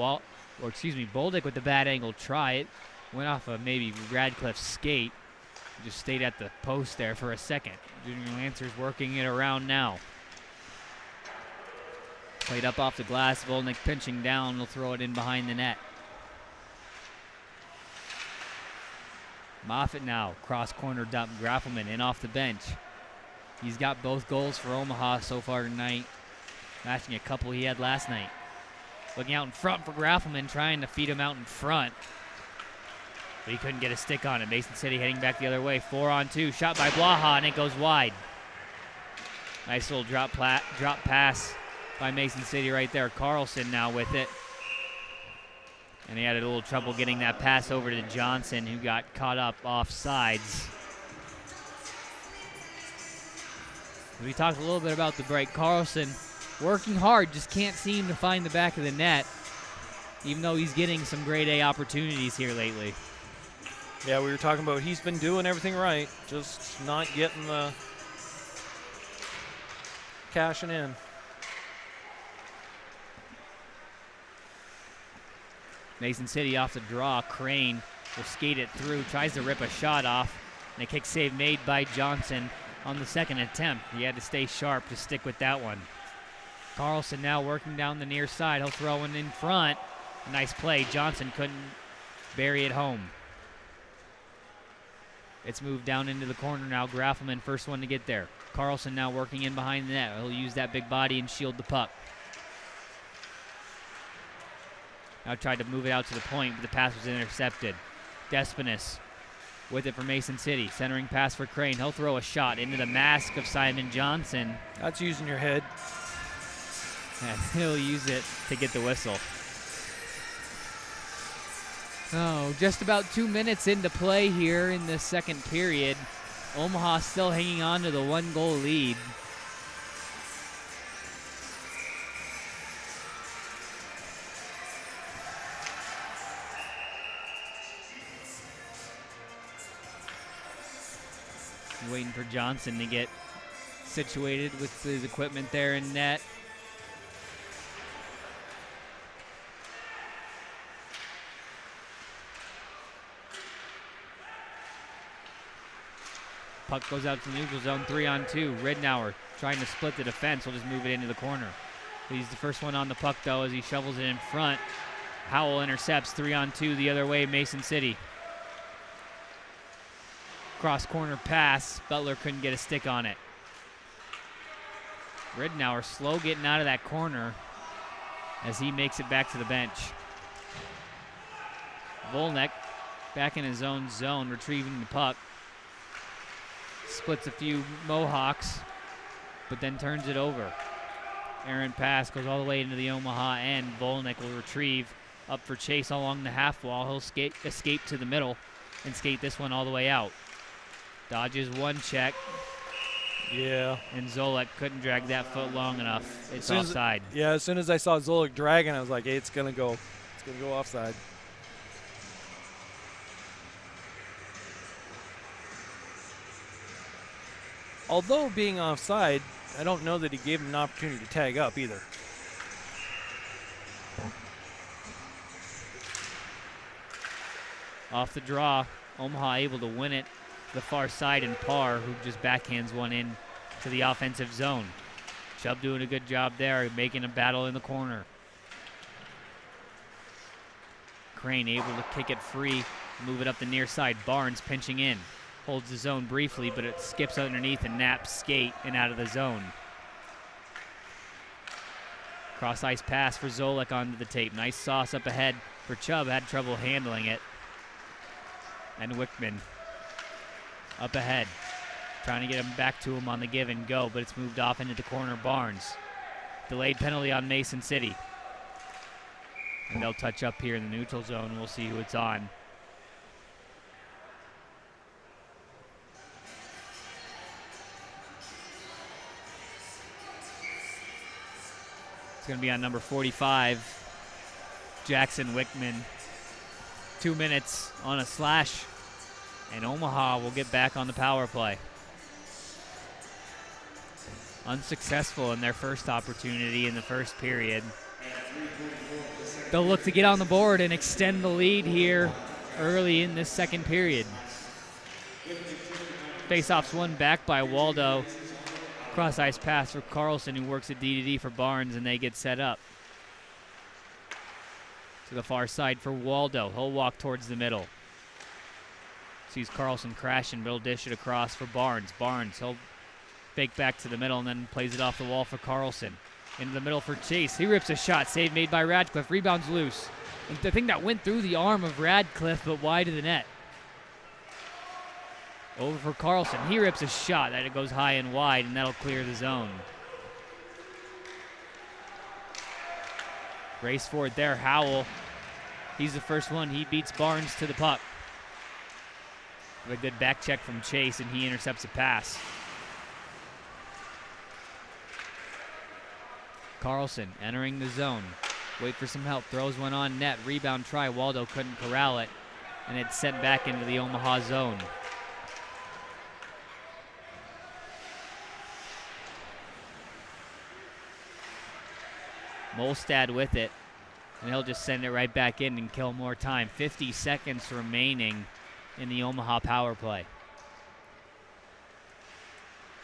Boldick with the bad angle try. It went off of maybe Radcliffe's skate. Just stayed at the post there for a second. Junior Lancers working it around now. Played up off the glass. Volnick pinching down. Will throw it in behind the net. Moffitt now. Cross corner dump. Graffelman in off the bench. He's got both goals for Omaha so far tonight, matching a couple he had last night. Looking out in front for Graffelman, trying to feed him out in front. But he couldn't get a stick on it. Mason City heading back the other way. 4-on-2. Shot by Blaha, and it goes wide. Nice little drop pass by Mason City right there. Carlson now with it. And he had a little trouble getting that pass over to Johnson, who got caught up off sides. We talked a little bit about the break. Carlson working hard, just can't seem to find the back of the net, even though he's getting some grade A opportunities here lately. Yeah, we were talking about he's been doing everything right, just not getting the cashing in. Mason City off the draw. Crane will skate it through, tries to rip a shot off, and a kick save made by Johnson on the second attempt. He had to stay sharp to stick with that one. Carlson now working down the near side. He'll throw one in front. Nice play. Johnson couldn't bury it home. It's moved down into the corner now. Graffelman, first one to get there. Carlson now working in behind the net. He'll use that big body and shield the puck. Now tried to move it out to the point, but the pass was intercepted. Despinas with it for Mason City. Centering pass for Crane. He'll throw a shot into the mask of Simon Johnson. That's using your head. And he'll use it to get the whistle. Oh, just about 2 minutes into play here in the second period. Omaha still hanging on to the 1-goal lead. Waiting for Johnson to get situated with his equipment there in net. Puck goes out to the neutral zone, 3-on-2. Ridnour trying to split the defense. Will just move it into the corner. He's the first one on the puck, though, as he shovels it in front. Howell intercepts, 3-on-2 the other way, Mason City. Cross corner pass. Butler couldn't get a stick on it. Ridnour slow getting out of that corner as he makes it back to the bench. Volnek back in his own zone, retrieving the puck. Splits a few Mohawks, but then turns it over. Errant pass goes all the way into the Omaha end. Volnick will retrieve up for Chase along the half wall. He'll escape to the middle and skate this one all the way out. Dodges one check. Yeah. And Zolek couldn't drag that foot long enough. It's offside. As soon as I saw Zolek dragging, I was like, hey, it's going to go offside. Although being offside, I don't know that he gave him an opportunity to tag up either. Off the draw, Omaha able to win it to the far side, and Parr, who just backhands one in to the offensive zone. Chubb doing a good job there, making a battle in the corner. Crane able to kick it free, move it up the near side. Barnes pinching in. Holds the zone briefly, but it skips underneath and naps skate and out of the zone. Cross ice pass for Zolek onto the tape. Nice sauce up ahead for Chubb. Had trouble handling it. And Wickman up ahead. Trying to get him back to him on the give and go, but it's moved off into the corner. Barnes. Delayed penalty on Mason City. And they'll touch up here in the neutral zone. We'll see who it's on. It's going to be on number 45, Jackson Wickman. 2 minutes on a slash, and Omaha will get back on the power play. Unsuccessful in their first opportunity in the first period. They'll look to get on the board and extend the lead here early in this second period. Faceoff's won back by Waldo. Cross ice pass for Carlson, who works at D2D for Barnes, and they get set up. To the far side for Waldo. He'll walk towards the middle. Sees Carlson crashing, but he'll dish it across for Barnes. Barnes, he'll fake back to the middle and then plays it off the wall for Carlson. Into the middle for Chase. He rips a shot. Save made by Radcliffe. Rebound's loose. And the thing that went through the arm of Radcliffe, but wide of the net. Over for Carlson. He rips a shot that it goes high and wide, and that'll clear the zone. Race for it there. Howell. He's the first one. He beats Barnes to the puck. With a good back check from Chase, and he intercepts a pass. Carlson entering the zone. Wait for some help. Throws one on net. Rebound try. Waldo couldn't corral it, and it's sent back into the Omaha zone. Molstad with it, and he'll just send it right back in and kill more time. 50 seconds remaining in the Omaha power play.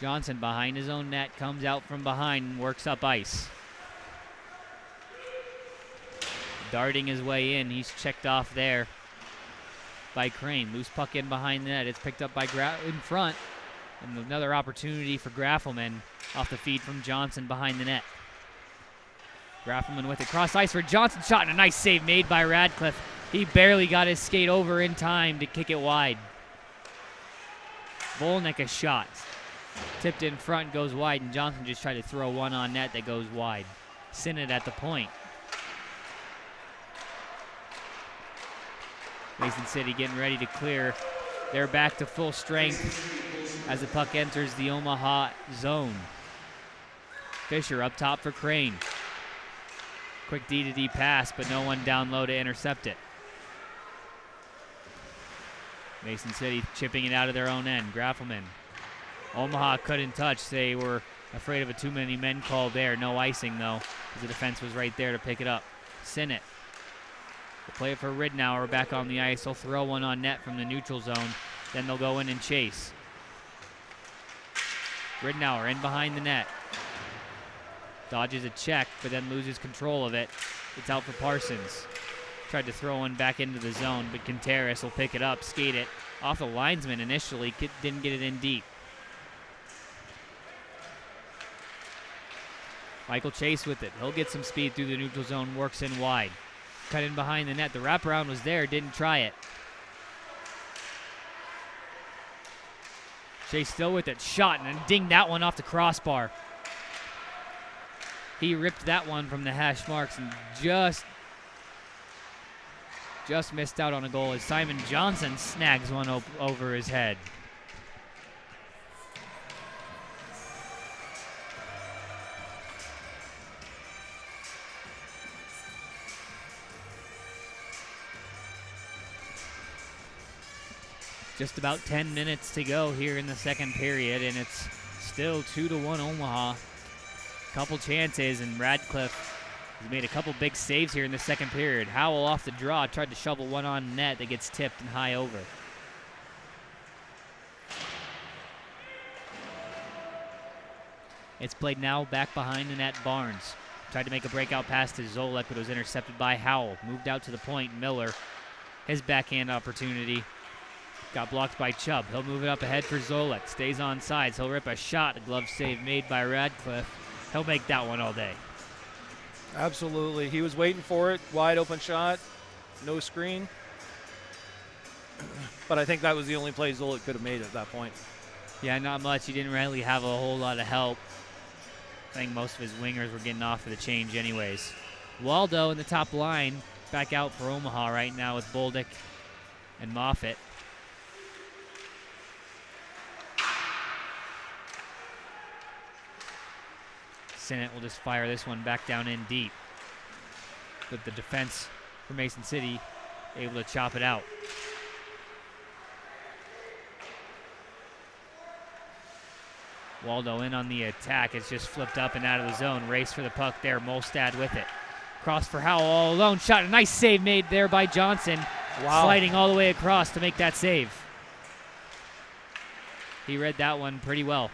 Johnson behind his own net, comes out from behind and works up ice. Darting his way in, he's checked off there by Crane. Loose puck in behind the net, it's picked up by in front. And another opportunity for Graffelman off the feed from Johnson behind the net. Graffelman with it, cross ice for Johnson, shot, and a nice save made by Radcliffe. He barely got his skate over in time to kick it wide. Volnick a shot. Tipped in front, goes wide, and Johnson just tried to throw one on net that goes wide. Sinnott at the point. Mason City getting ready to clear. They're back to full strength as the puck enters the Omaha zone. Fisher up top for Crane. Quick D-to-D pass, but no one down low to intercept it. Mason City chipping it out of their own end. Graffelman. Omaha couldn't touch. They were afraid of a too many men call there. No icing, though, because the defense was right there to pick it up. Sinnott. They'll play it for Ridnour back on the ice. He'll throw one on net from the neutral zone. Then they'll go in and chase. Ridnour in behind the net. Dodges a check, but then loses control of it. It's out for Parsons. Tried to throw one back into the zone, but Contreras will pick it up, skate it off the linesman initially. Didn't get it in deep. Michael Chase with it. He'll get some speed through the neutral zone, works in wide. Cut in behind the net. The wraparound was there, didn't try it. Chase still with it. Shot and dinged that one off the crossbar. He ripped that one from the hash marks and just missed out on a goal as Simon Johnson snags one over his head. Just about 10 minutes to go here in the second period, and it's still 2-1 Omaha. Couple chances, and Radcliffe has made a couple big saves here in the second period. Howell off the draw, tried to shovel one on net that gets tipped and high over. It's played now back behind the net. Barnes tried to make a breakout pass to Zolek, but it was intercepted by Howell. Moved out to the point. Miller, his backhand opportunity, got blocked by Chubb. He'll move it up ahead for Zolek. Stays on sides. He'll rip a shot. A glove save made by Radcliffe. He'll make that one all day. Absolutely. He was waiting for it. Wide open shot. No screen. But I think that was the only play Zolek could have made at that point. Yeah, not much. He didn't really have a whole lot of help. I think most of his wingers were getting off for the change anyways. Waldo in the top line. Back out for Omaha right now with Boldick and Moffitt. Sinnott will just fire this one back down in deep. But the defense for Mason City able to chop it out. Waldo in on the attack. It's just flipped up and out of the zone. Race for the puck there. Molstad with it. Cross for Howell all alone. Shot. A nice save made there by Johnson. Wow. Sliding all the way across to make that save. He read that one pretty well.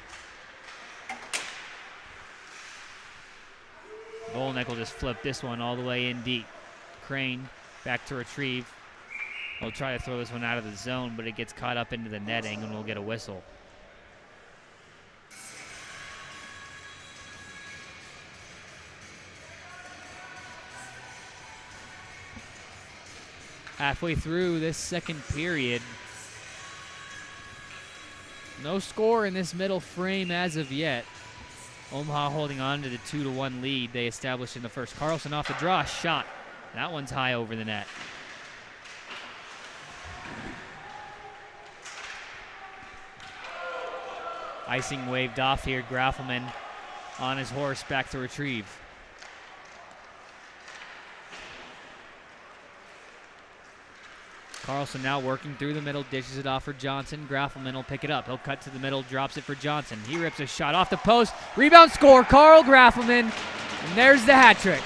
Volnick will just flip this one all the way in deep. Crane back to retrieve. He'll try to throw this one out of the zone, but it gets caught up into the netting and we'll get a whistle. Halfway through this second period. No score in this middle frame as of yet. Omaha holding on to the 2-1 lead they established in the first. Carlson off the draw, shot. That one's high over the net. Icing waved off here. Graffelman on his horse back to retrieve. Carlson now working through the middle, dishes it off for Johnson. Graffelman will pick it up. He'll cut to the middle, drops it for Johnson. He rips a shot off the post. Rebound score, Carl Graffelman. And there's the hat trick.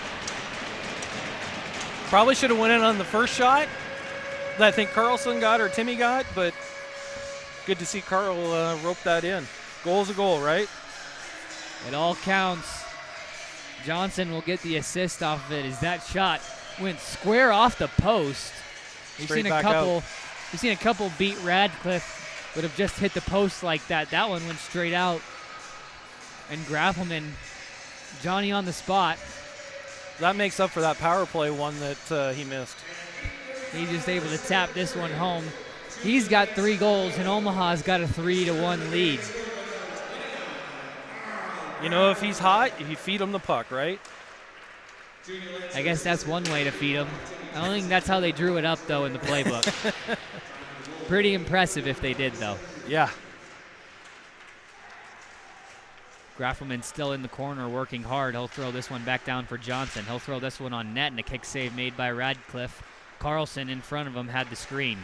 Probably should have went in on the first shot that I think Carlson got or Timmy got, but good to see Carl rope that in. Goal's a goal, right? It all counts. Johnson will get the assist off of it as that shot went square off the post. We've seen a couple beat Radcliffe would have just hit the post like that. That one went straight out. And Graffelman, Johnny on the spot. That makes up for that power play one that he missed. He's just able to tap this one home. He's got 3 goals, and Omaha's got a 3-1 lead. You know, if he's hot, you feed him the puck, right? I guess that's one way to feed him. I don't think that's how they drew it up, though, in the playbook. Pretty impressive if they did, though. Yeah. Graffelman still in the corner working hard. He'll throw this one back down for Johnson. He'll throw this one on net, and a kick save made by Radcliffe. Carlson in front of him had the screen.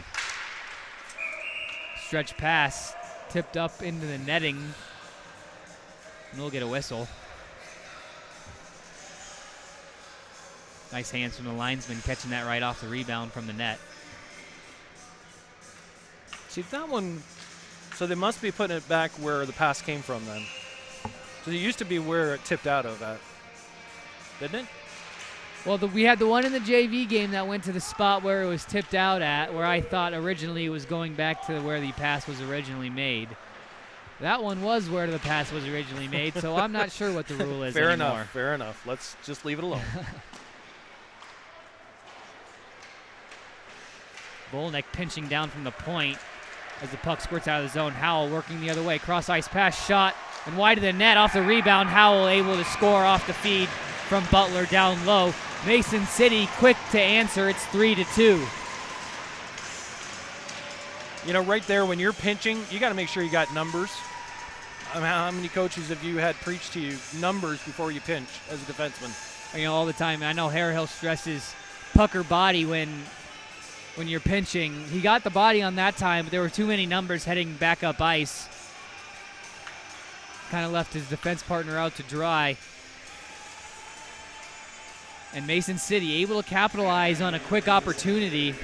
Stretch pass tipped up into the netting. And we'll get a whistle. Nice hands from the linesman catching that right off the rebound from the net. See, that one, so they must be putting it back where the pass came from then. So it used to be where it tipped out of at, didn't it? Well, we had the one in the JV game that went to the spot where it was tipped out at, where I thought originally it was going back to where the pass was originally made. That one was where the pass was originally made, so I'm not sure what the rule is anymore. Fair enough. Let's just leave it alone. Volnick pinching down from the point as the puck squirts out of the zone. Howell working the other way. Cross ice pass, shot, and wide of the net off the rebound. Howell able to score off the feed from Butler down low. Mason City quick to answer. It's 3-2. You know, right there when you're pinching, you got to make sure you got numbers. How many coaches have you had preach to you numbers before you pinch as a defenseman? You know, all the time. I know Harehill stresses pucker body when you're pinching. He got the body on that time, but there were too many numbers heading back up ice. Kind of left his defense partner out to dry. And Mason City able to capitalize on a quick opportunity.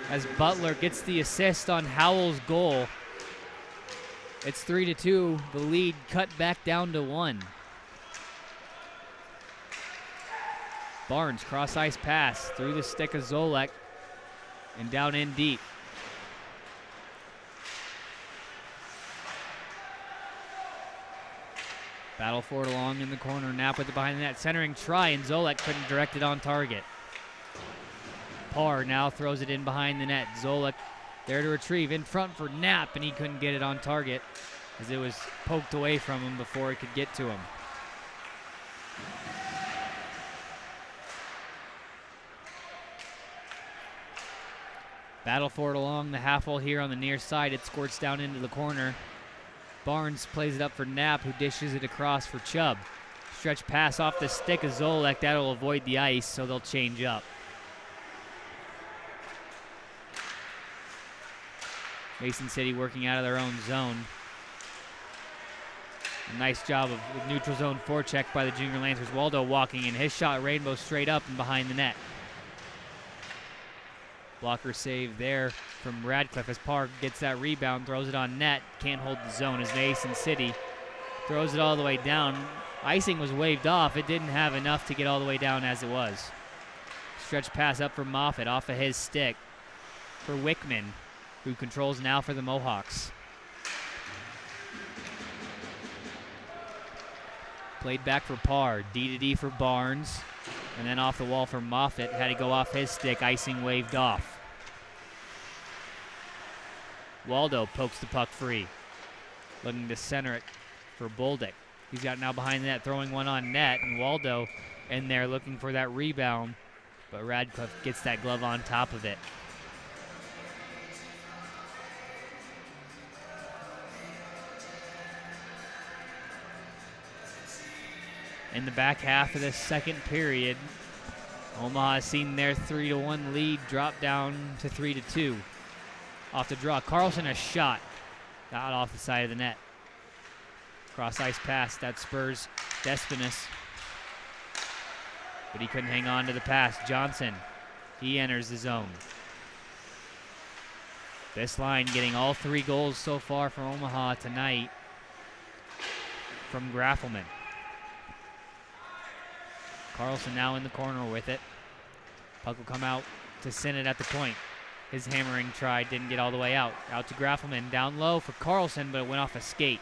As Butler gets the assist on Howell's goal. It's 3-2. The lead cut back down to 1. Barnes cross ice pass through the stick of Zolek and down in deep. Battle for it along in the corner. Knapp with it behind the net. Centering try, and Zolek couldn't direct it on target. Parr now throws it in behind the net. Zolek there to retrieve in front for Knapp, and he couldn't get it on target as it was poked away from him before it could get to him. Battle for it along the half wall here on the near side. It squirts down into the corner. Barnes plays it up for Knapp, who dishes it across for Chubb. Stretch pass off the stick of Zolek. That'll avoid the ice, so they'll change up. Mason City working out of their own zone. A nice job of neutral zone forecheck by the Junior Lancers. Waldo walking in. His shot rainbow straight up and behind the net. Blocker save there from Radcliffe as Park gets that rebound, throws it on net. Can't hold the zone as Mason City throws it all the way down. Icing was waved off. It didn't have enough to get all the way down as it was. Stretch pass up for Moffitt off of his stick for Wickman, who controls now for the Mohawks. Played back for Parr. D-to-D for Barnes. And then off the wall for Moffitt. Had to go off his stick. Icing waved off. Waldo pokes the puck free. Looking to center it for Boldick. He's got now behind the net, throwing one on net. And Waldo in there looking for that rebound. But Radcliffe gets that glove on top of it. In the back half of this second period, Omaha has seen their 3-1 lead drop down to 3-2. Off the draw, Carlson a shot. Out off the side of the net. Cross ice pass, that spurs Despinas. But he couldn't hang on to the pass. Johnson, he enters the zone. This line getting all 3 goals so far for Omaha tonight from Graffelman. Carlson now in the corner with it. Puck will come out to Sinnott at the point. His hammering try didn't get all the way out. Out to Graffelman, down low for Carlson, but it went off a skate.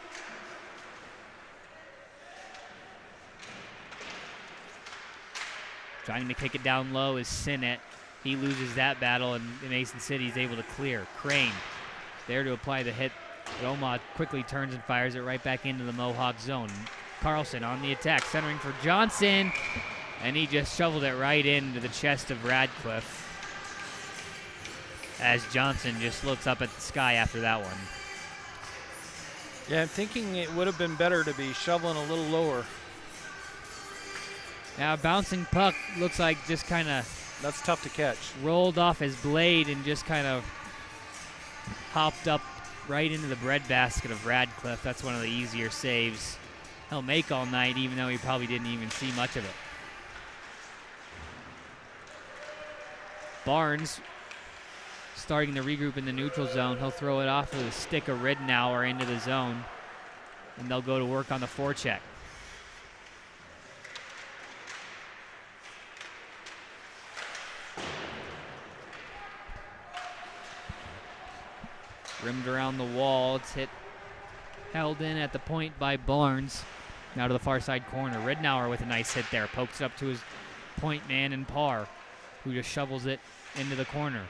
Trying to kick it down low is Sinnott. He loses that battle, and Mason City is able to clear. Crane there to apply the hit, but Omaha quickly turns and fires it right back into the Mohawk zone. Carlson on the attack, centering for Johnson. And he just shoveled it right into the chest of Radcliffe as Johnson just looks up at the sky after that one. Yeah, I'm thinking it would have been better to be shoveling a little lower. Now, bouncing puck looks like just kind of... That's tough to catch. Rolled off his blade and just kind of hopped up right into the breadbasket of Radcliffe. That's one of the easier saves he'll make all night, even though he probably didn't even see much of it. Barnes starting to regroup in the neutral zone. He'll throw it off of the stick of Ridenour into the zone, and they'll go to work on the forecheck. Rimmed around the wall. It's held in at the point by Barnes. Now to the far side corner. Ridenour with a nice hit there. Pokes it up to his point man and Parr, who just shovels it into the corner.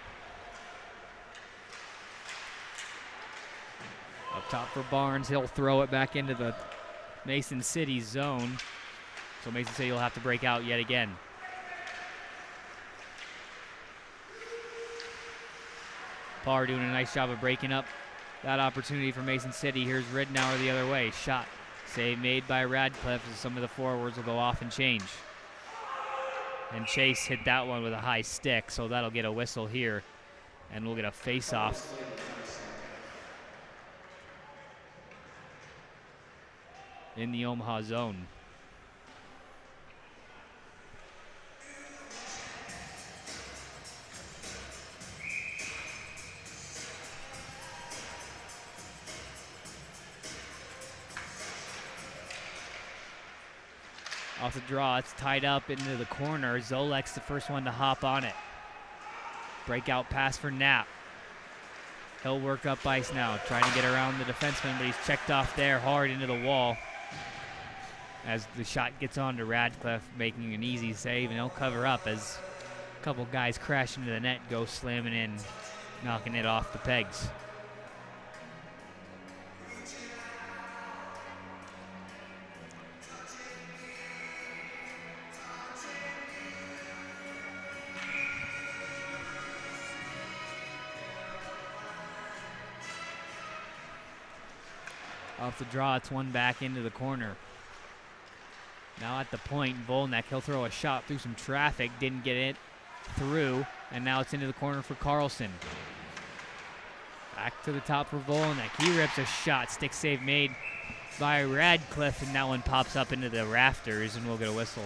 Up top for Barnes. He'll throw it back into the Mason City zone. So Mason City will have to break out yet again. Parr doing a nice job of breaking up that opportunity for Mason City. Here's Ridnour the other way. Shot. Save made by Radcliffe as some of the forwards will go off and change. And Chase hit that one with a high stick, so that'll get a whistle here. And we'll get a face-off. In the Omaha zone. Off the draw, it's tied up into the corner. Zolek's the first one to hop on it. Breakout pass for Knapp. He'll work up ice now, trying to get around the defenseman, but he's checked off there hard into the wall. As the shot gets on to Radcliffe, making an easy save, and he'll cover up as a couple guys crash into the net, go slamming in, knocking it off the pegs. Off the draw, it's one back into the corner. Now at the point, Volnek, he'll throw a shot through some traffic, didn't get it through, and now it's into the corner for Carlson. Back to the top for Volnek. He rips a shot, stick save made by Radcliffe, and that one pops up into the rafters, and we'll get a whistle.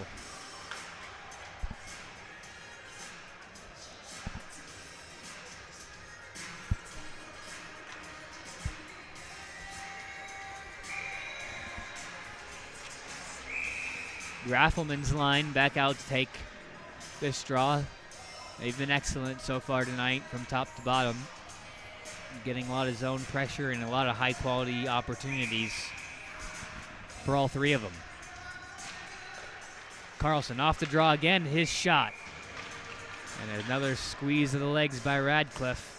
Graffelman's line back out to take this draw. They've been excellent so far tonight from top to bottom. Getting a lot of zone pressure and a lot of high-quality opportunities for all three of them. Carlson off the draw again, his shot. And another squeeze of the legs by Radcliffe.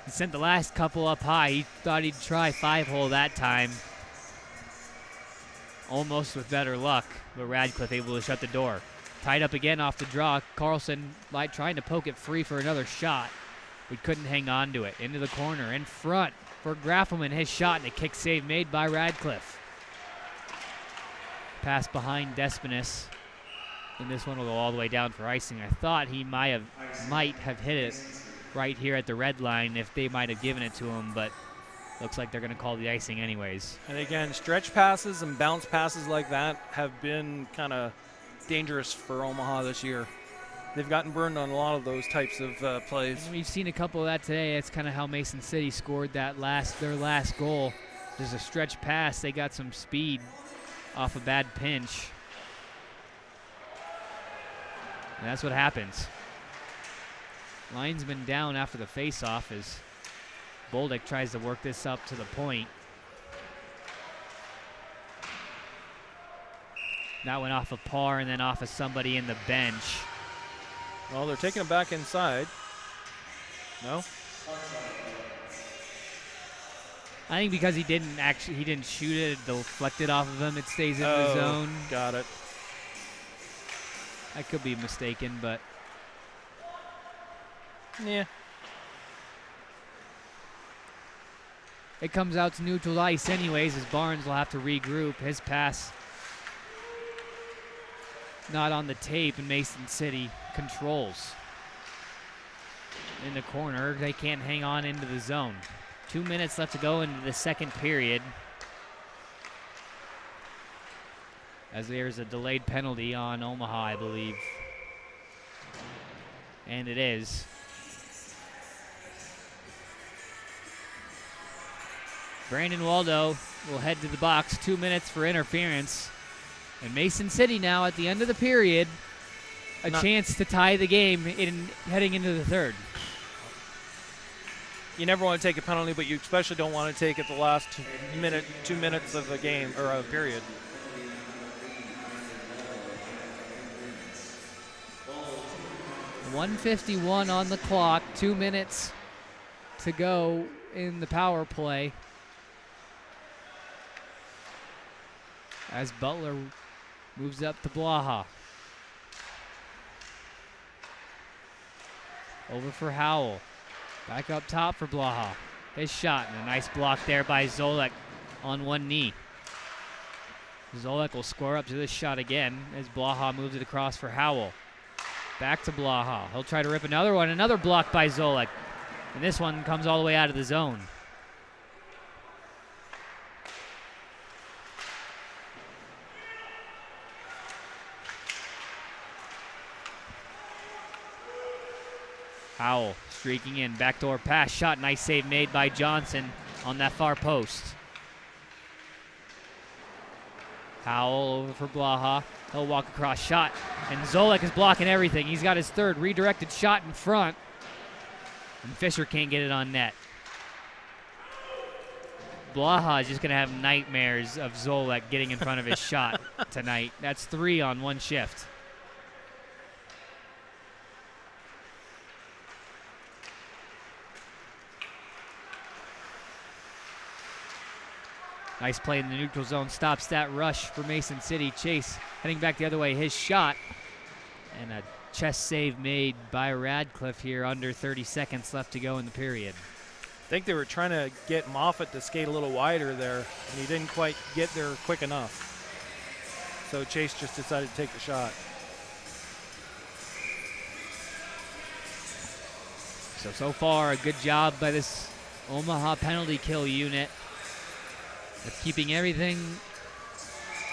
He sent the last couple up high. He thought he'd try 5-hole that time. Almost with better luck, but Radcliffe able to shut the door. Tied up again off the draw. Carlson trying to poke it free for another shot. We couldn't hang on to it. Into the corner, in front for Graffelman. His shot and a kick save made by Radcliffe. Pass behind Despinis. And this one will go all the way down for icing. I thought he might have hit it right here at the red line if they might have given it to him, but looks like they're going to call the icing anyways. And again, stretch passes and bounce passes like that have been kind of dangerous for Omaha this year. They've gotten burned on a lot of those types of plays. And we've seen a couple of that today. It's kind of how Mason City scored their last goal. There's a stretch pass. They got some speed off a bad pinch. And that's what happens. Linesman down after the face-off as Bolduc tries to work this up to the point. That went off of Parr and then off of somebody in the bench. Well, they're taking it back inside. No? I think because he didn't shoot it, it deflected off of him, it stays in the zone. Got it. I could be mistaken, but yeah. It comes out to neutral ice anyways, as Barnes will have to regroup. His pass not on the tape, and Mason City controls. In the corner, they can't hang on into the zone. 2 minutes left to go into the second period. As there's a delayed penalty on Omaha, I believe. And it is. Brandon Waldo will head to the box. 2 minutes for interference. And Mason City now at the end of the period, a chance to tie the game heading into the third. You never want to take a penalty, but you especially don't want to take it the last 2 minutes of a game or a period. .151 on the clock, 2 minutes to go in the power play as Butler moves up to Blaha. Over for Howell. Back up top for Blaha. His shot, and a nice block there by Zolek on one knee. Zolek will score up to this shot again as Blaha moves it across for Howell. Back to Blaha. He'll try to rip another one. Another block by Zolek. And this one comes all the way out of the zone. Howell streaking in, backdoor pass, shot, nice save made by Johnson on that far post. Howell over for Blaha. He'll walk across, shot, and Zolek is blocking everything. He's got his third redirected shot in front, and Fisher can't get it on net. Blaha is just going to have nightmares of Zolek getting in front of his shot tonight. That's 3 on one shift. Nice play in the neutral zone, stops that rush for Mason City. Chase heading back the other way, his shot. And a chest save made by Radcliffe here, under 30 seconds left to go in the period. I think they were trying to get Moffitt to skate a little wider there, and he didn't quite get there quick enough. So Chase just decided to take the shot. So far, a good job by this Omaha penalty kill unit. Of keeping everything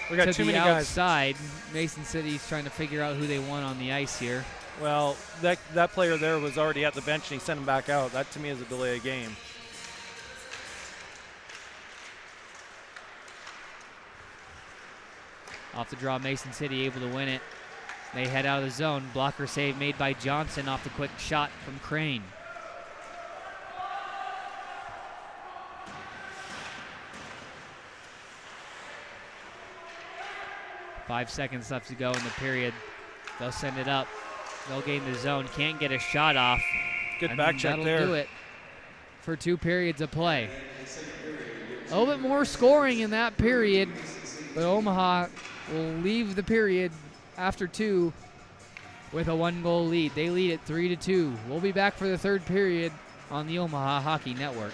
we got to too the many outside. Mason City's trying to figure out who they want on the ice here. Well, that player there was already at the bench, and he sent him back out. That, to me, is a delay of game. Off the draw, Mason City able to win it. They head out of the zone. Blocker save made by Johnson off the quick shot from Crane. Five seconds left to go in the period. They'll send it up. They'll gain the zone. Can't get a shot off. Good back check there. That'll do it for 2 periods of play. A little bit more scoring in that period, but Omaha will leave the period after 2 with a 1-goal lead. They lead at 3-2. We'll be back for the 3rd period on the Omaha Hockey Network.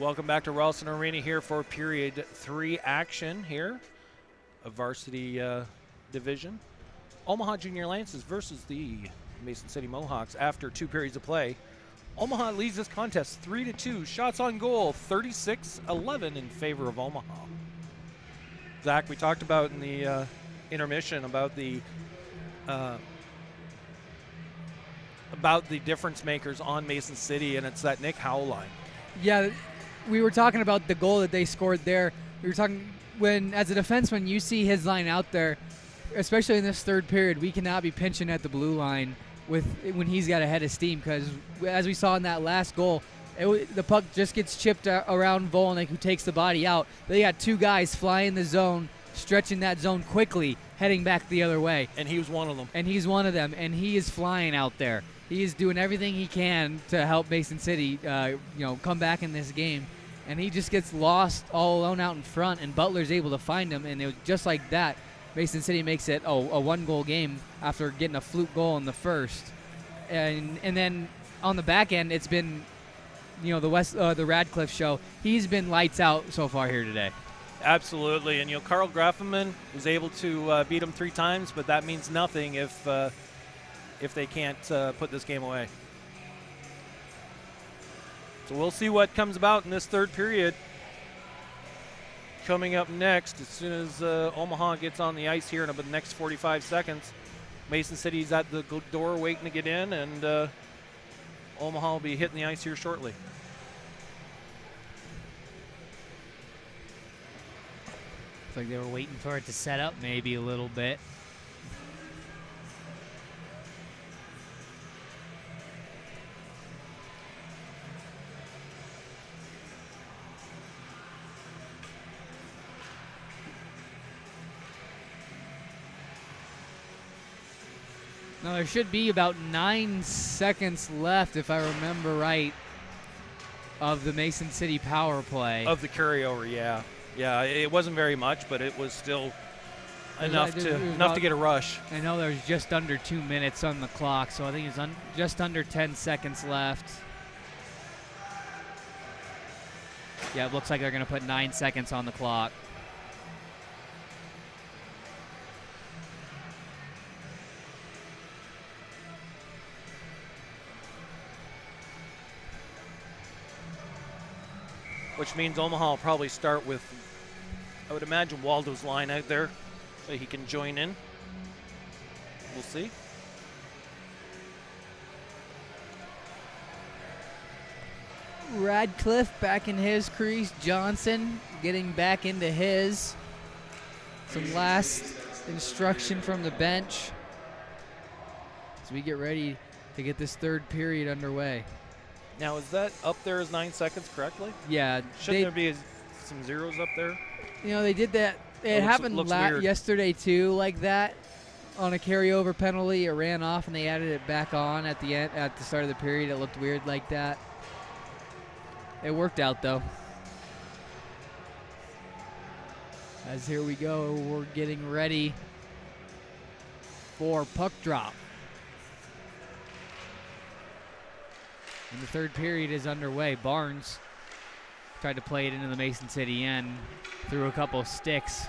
Welcome back to Ralston Arena here for period 3 action here of varsity division. Omaha Junior Lances versus the Mason City Mohawks after 2 periods of play. Omaha leads this contest 3-2. Shots on goal, 36-11 in favor of Omaha. Zach, we talked about in the intermission about the difference makers on Mason City, and it's that Nick Howell line. Yeah, we were talking about the goal that they scored there. We were talking when, as a defenseman, you see his line out there, especially in this third period, we cannot be pinching at the blue line when he's got a head of steam, because as we saw in that last goal, the puck just gets chipped around Volnik, who takes the body out. They got 2 guys flying the zone, stretching that zone quickly, heading back the other way. And he was one of them. And he's one of them, and he is flying out there. He is doing everything he can to help Mason City, come back in this game. And he just gets lost all alone out in front, and Butler's able to find him. And it was just like that, Mason City makes it a 1-goal game after getting a fluke goal in the first. And then on the back end, it's been, the Radcliffe show. He's been lights out so far here today. Absolutely, and Carl Graffelman was able to beat him 3 times, but that means nothing if they can't put this game away. So we'll see what comes about in this third period. Coming up next, as soon as Omaha gets on the ice here in about the next 45 seconds, Mason City's at the door waiting to get in, and Omaha will be hitting the ice here shortly. Looks like they were waiting for it to set up maybe a little bit. Now, there should be about 9 seconds left, if I remember right, of the Mason City power play. Of the carryover, yeah. Yeah, it wasn't very much, but it was still enough to get a rush. I know there's just under 2 minutes on the clock, so I think it's just under 10 seconds left. Yeah, it looks like they're going to put 9 seconds on the clock. Which means Omaha will probably start with, I would imagine, Waldo's line out there so he can join in. We'll see. Radcliffe back in his crease. Johnson getting back into his. Some last instruction from the bench as we get ready to get this third period underway. Now, is that up there as 9 seconds correctly? Yeah. Shouldn't there be some zeros up there? They did that. It happened yesterday, too, like that. On a carryover penalty, it ran off, and they added it back on at the end, at the start of the period. It looked weird like that. It worked out, though. As here we go, we're getting ready for puck drop. And the third period is underway. Barnes tried to play it into the Mason City end, threw a couple sticks.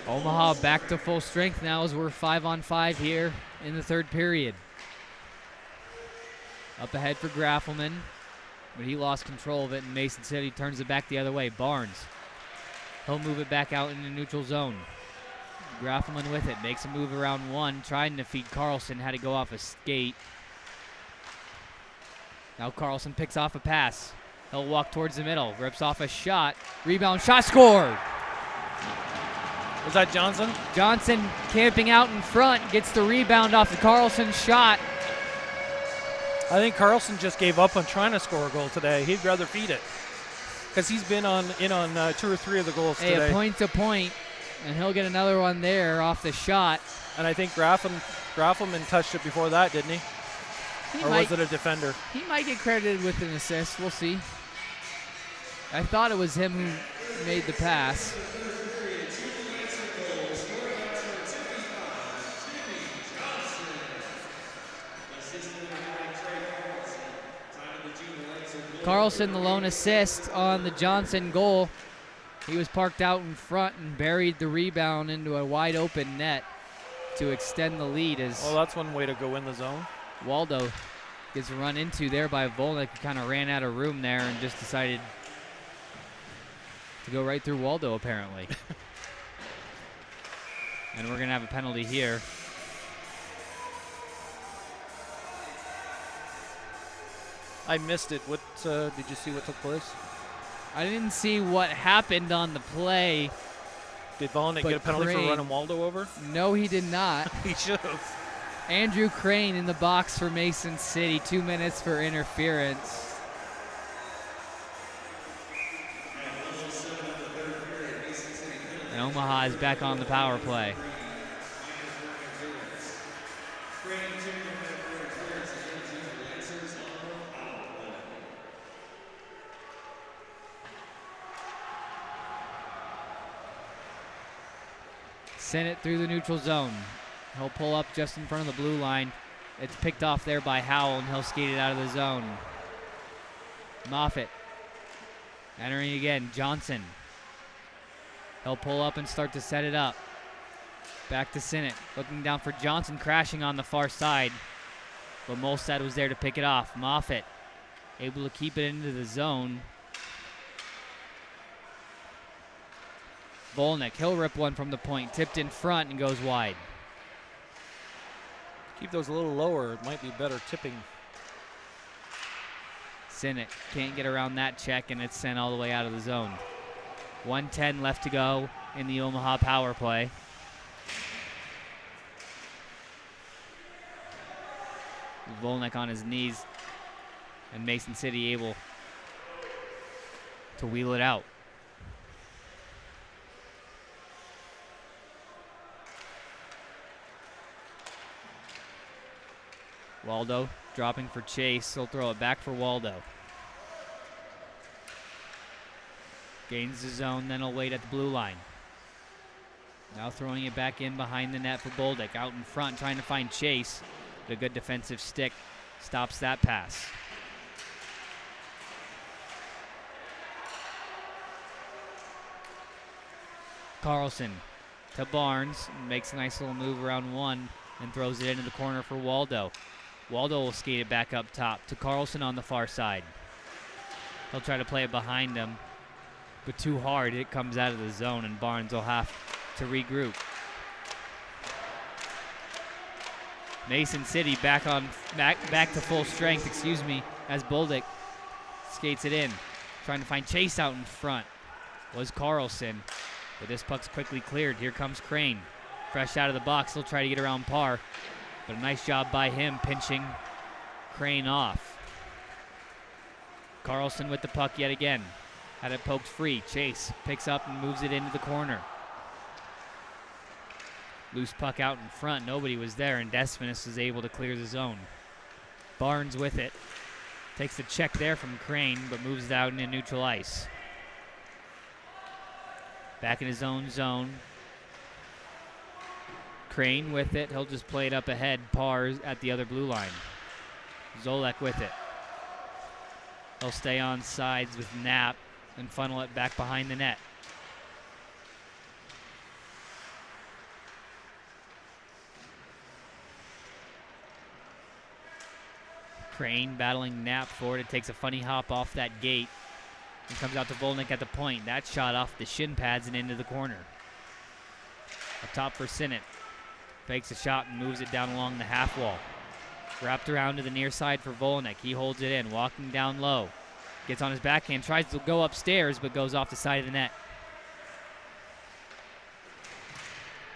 Omaha back to full strength now as we're 5-on-5 here in the third period. Up ahead for Graffelman, but he lost control of it, and Mason City turns it back the other way. Barnes, he'll move it back out in the neutral zone. Graffelman with it, makes a move around one, trying to feed Carlson, had to go off a skate. Now Carlson picks off a pass. He'll walk towards the middle, rips off a shot, rebound, shot scored. Was that Johnson? Johnson camping out in front, gets the rebound off the Carlson shot. I think Carlson just gave up on trying to score a goal today. He'd rather feed it because he's been on 2 or 3 of the goals today. A point to point, and he'll get another one there off the shot. And I think Graffelman touched it before that, didn't he? Or was it a defender? He might get credited with an assist. We'll see. I thought it was him who made the pass. Carlson, the lone assist on the Johnson goal. He was parked out in front and buried the rebound into a wide open net to extend the lead as Well, that's one way to go in the zone. Waldo gets run into there by Volnick, who kind of ran out of room there and just decided to go right through Waldo, apparently. And we're going to have a penalty here. I missed it. What did you see what took place? I didn't see what happened on the play. Did Volnick But get a penalty Crane- for running Waldo over? No, he did not. He should have. Andrew Crane in the box for Mason City. 2 minutes for interference. And Omaha is back on the power play. Send it through the neutral zone. He'll pull up just in front of the blue line. It's picked off there by Howell, and he'll skate it out of the zone. Moffitt entering again. Johnson. He'll pull up and start to set it up. Back to Sinnott. Looking down for Johnson, crashing on the far side. But Molstad was there to pick it off. Moffitt able to keep it into the zone. Volnick, he'll rip one from the point. Tipped in front and goes wide. Keep those a little lower. It might be better tipping. Sinnott can't get around that check, and it's sent all the way out of the zone. 1:10 left to go in the Omaha power play. Volnick on his knees, and Mason City able to wheel it out. Waldo dropping for Chase. He'll throw it back for Waldo. Gains the zone, then he'll wait at the blue line. Now throwing it back in behind the net for Boldick. Out in front, trying to find Chase. But a good defensive stick stops that pass. Carlson to Barnes. Makes a nice little move around one and throws it into the corner for Waldo. Waldo will skate it back up top to Carlson on the far side. He'll try to play it behind him, but too hard. It comes out of the zone, and Barnes will have to regroup. Mason City back to full strength, as Boldick skates it in. Trying to find Chase out in front was Carlson, but this puck's quickly cleared. Here comes Crane. Fresh out of the box, he'll try to get around Parr, but a nice job by him pinching Crane off. Carlson with the puck yet again. Had it poked free. Chase picks up and moves it into the corner. Loose puck out in front. Nobody was there, and Desmanis is able to clear the zone. Barnes with it. Takes the check there from Crane, but moves it out into neutral ice. Back in his own zone. Crane with it. He'll just play it up ahead. Parr at the other blue line. Zolek with it. He'll stay on sides with Knapp and funnel it back behind the net. Crane battling Knapp for it. It takes a funny hop off that gate and comes out to Volnick at the point. That shot off the shin pads and into the corner. Up top for Sinnott. Fakes a shot and moves it down along the half wall. Wrapped around to the near side for Volnick. He holds it in, walking down low. Gets on his backhand, tries to go upstairs, but goes off the side of the net.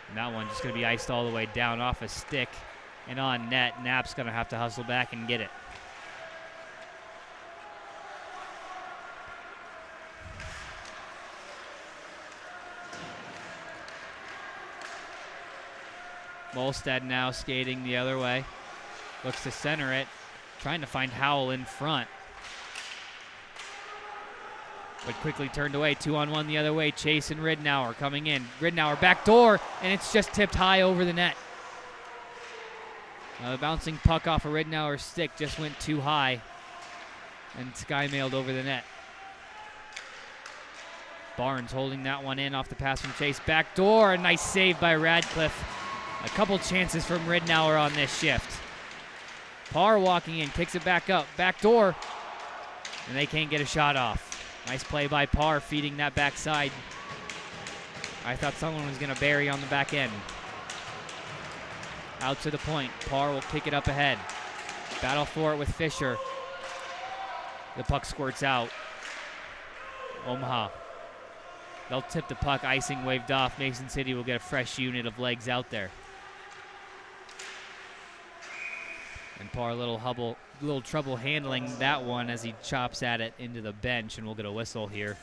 And that one just going to be iced all the way down off a stick and on net. Knapp's going to have to hustle back and get it. Molstad now skating the other way. Looks to center it. Trying to find Howell in front. But quickly turned away. 2-on-1 the other way. Chase and Ridnour coming in. Ridnour back door, and it's just tipped high over the net. The bouncing puck off a Ridnour's stick just went too high. and sky mailed over the net. Barnes holding that one in off the pass from Chase. Back door, a nice save by Radcliffe. A couple chances from Ridnour on this shift. Parr walking in, kicks it back up. Back door, and they can't get a shot off. Nice play by Parr, feeding that backside. I thought someone was going to bury on the back end. Out to the point. Parr will kick it up ahead. Battle for it with Fisher. The puck squirts out. Omaha. They'll tip the puck. Icing waved off. Mason City will get a fresh unit of legs out there. And Parr a little trouble handling that one as he chops at it into the bench, and we'll get a whistle here.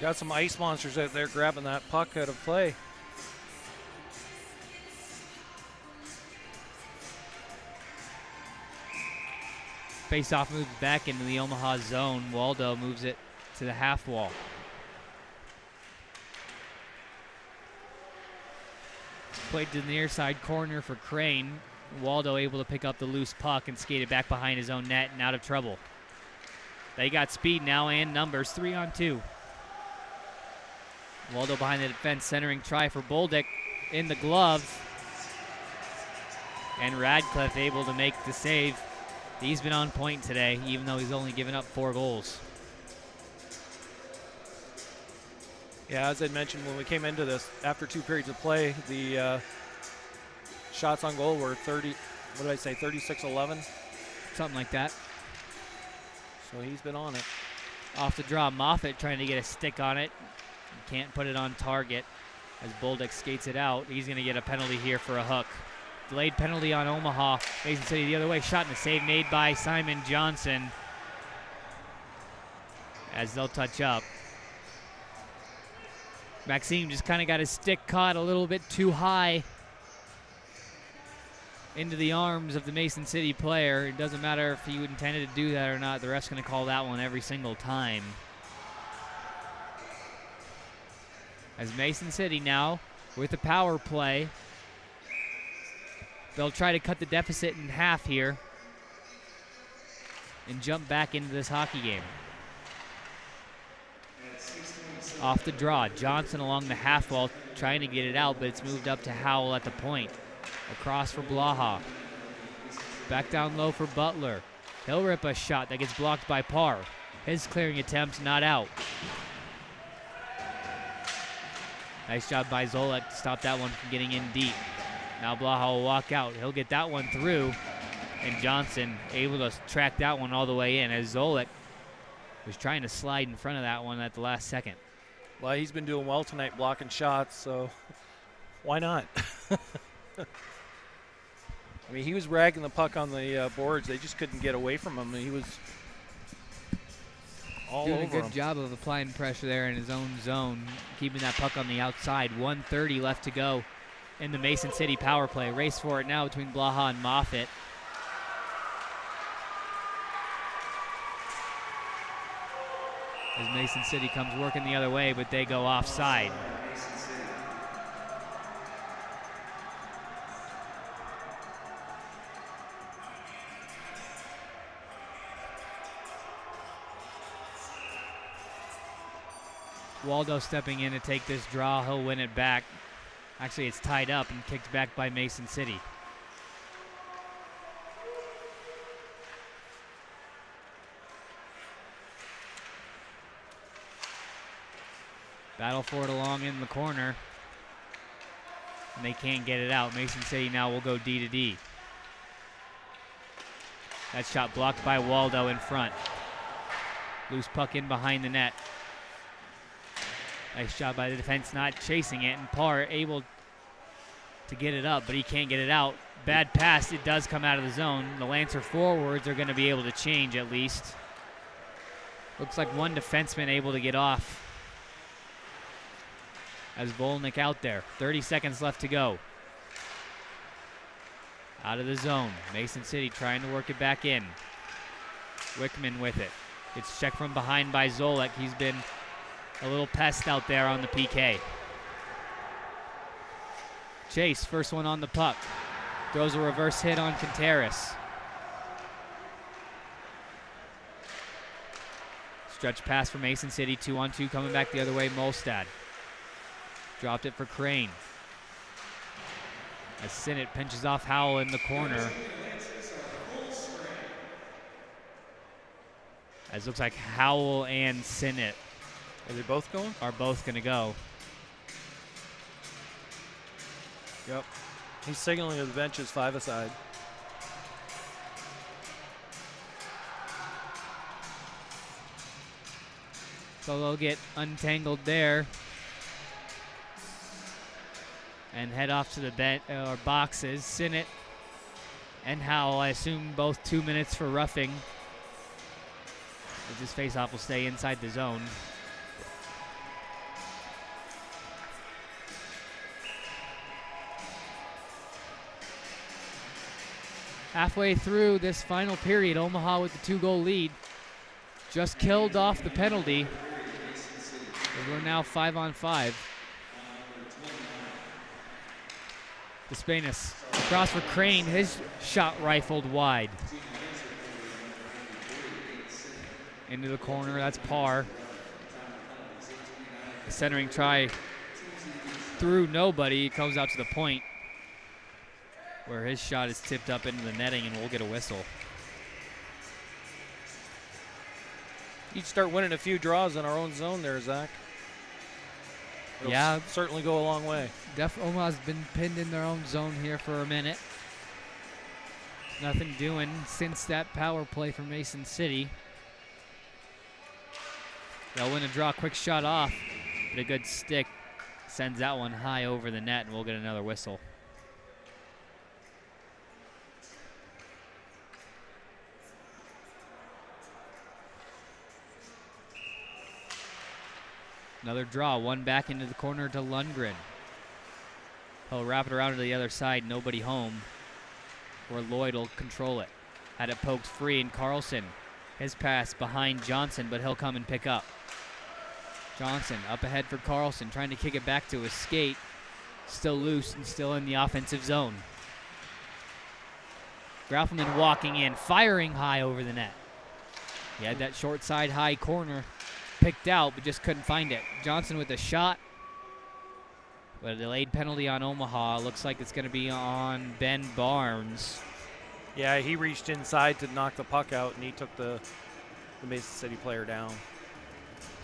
Got some ice monsters out there grabbing that puck out of play. Face-off moves back into the Omaha zone. Waldo moves it to the half wall. Played to the near side corner for Crane. Waldo able to pick up the loose puck and skate it back behind his own net and out of trouble. They got speed now and numbers, 3-on-2. Waldo behind the defense, centering try for Bolduc in the glove. And Radcliffe able to make the save. He's been on point today, even though he's only given up 4 goals. Yeah, as I mentioned when we came into this, after 2 periods of play, the shots on goal were 36-11? Something like that. So he's been on it. Off the draw, Moffitt trying to get a stick on it. Can't put it on target as Bolduc skates it out. He's going to get a penalty here for a hook. Delayed penalty on Omaha. Mason City the other way. Shot and a save made by Simon Johnson as they'll touch up. Maxime just kind of got his stick caught a little bit too high into the arms of the Mason City player. It doesn't matter if he intended to do that or not. The ref's going to call that one every single time. As Mason City now with the power play. They'll try to cut the deficit in half here and jump back into this hockey game. Off the draw, Johnson along the half wall trying to get it out, but it's moved up to Howell at the point. Across for Blaha. Back down low for Butler. He'll rip a shot that gets blocked by Parr. His clearing attempt not out. Nice job by Zolek to stop that one from getting in deep. Now Blaha will walk out. He'll get that one through. And Johnson able to track that one all the way in as Zolek was trying to slide in front of that one at the last second. Well, he's been doing well tonight blocking shots, so why not? I mean, he was ragging the puck on the boards. They just couldn't get away from him. He was all doing over a good him. job of applying pressure there in his own zone, keeping that puck on the outside. 1:30 left to go in the Mason City power play. Race for it now between Blaha and Moffitt. As Mason City comes working the other way, but they go offside. Waldo stepping in to take this draw. He'll win it back. Actually, it's tied up and kicked back by Mason City. Battle for it along in the corner. And they can't get it out. Mason City now will go D to D. That shot blocked by Waldo in front. Loose puck in behind the net. Nice job by the defense not chasing it, and Parr able to get it up, but he can't get it out. Bad pass, it does come out of the zone. The Lancer forwards are going to be able to change at least. Looks like one defenseman able to get off. As Volnick out there, 30 seconds left to go. Out of the zone, Mason City trying to work it back in. Wickman with it. It's checked from behind by Zolek. He's been a little pest out there on the PK. Chase, first one on the puck. Throws a reverse hit on Contreras. Stretch pass for Mason City, 2-on-2 coming back the other way, Molstad. Dropped it for Crane. As Sinnott pinches off Howell in the corner. As it looks like Howell and Sinnott Are they both going? are both going to go. Yep. He's signaling to the benches 5-a-side. So they'll get untangled there and head off to the boxes. Sinnott and Howell, I assume both 2 minutes for roughing. As this faceoff will stay inside the zone. Halfway through this final period, Omaha with the 2-goal lead. Just killed off the penalty. We're now 5-on-5. Despanis across for Crane. His shot rifled wide. Into the corner, that's par. The centering try through nobody. It comes out to the point where his shot is tipped up into the netting and we'll get a whistle. You'd start winning a few draws in our own zone there, Zach. It'll certainly go a long way. Omaha's been pinned in their own zone here for a minute. Nothing doing since that power play from Mason City. They'll win a draw, quick shot off, but a good stick sends that one high over the net and we'll get another whistle. Another draw, one back into the corner to Lundgren. He'll wrap it around to the other side, nobody home. Or Lloyd will control it. Had it poked free, and Carlson, his pass behind Johnson, but he'll come and pick up. Johnson up ahead for Carlson, trying to kick it back to his skate. Still loose and still in the offensive zone. Graffelman walking in, firing high over the net. He had that short side high corner picked out, but just couldn't find it. Johnson with a shot, but a delayed penalty on Omaha. Looks like it's going to be on Ben Barnes. Yeah, he reached inside to knock the puck out, and he took the Mason City player down.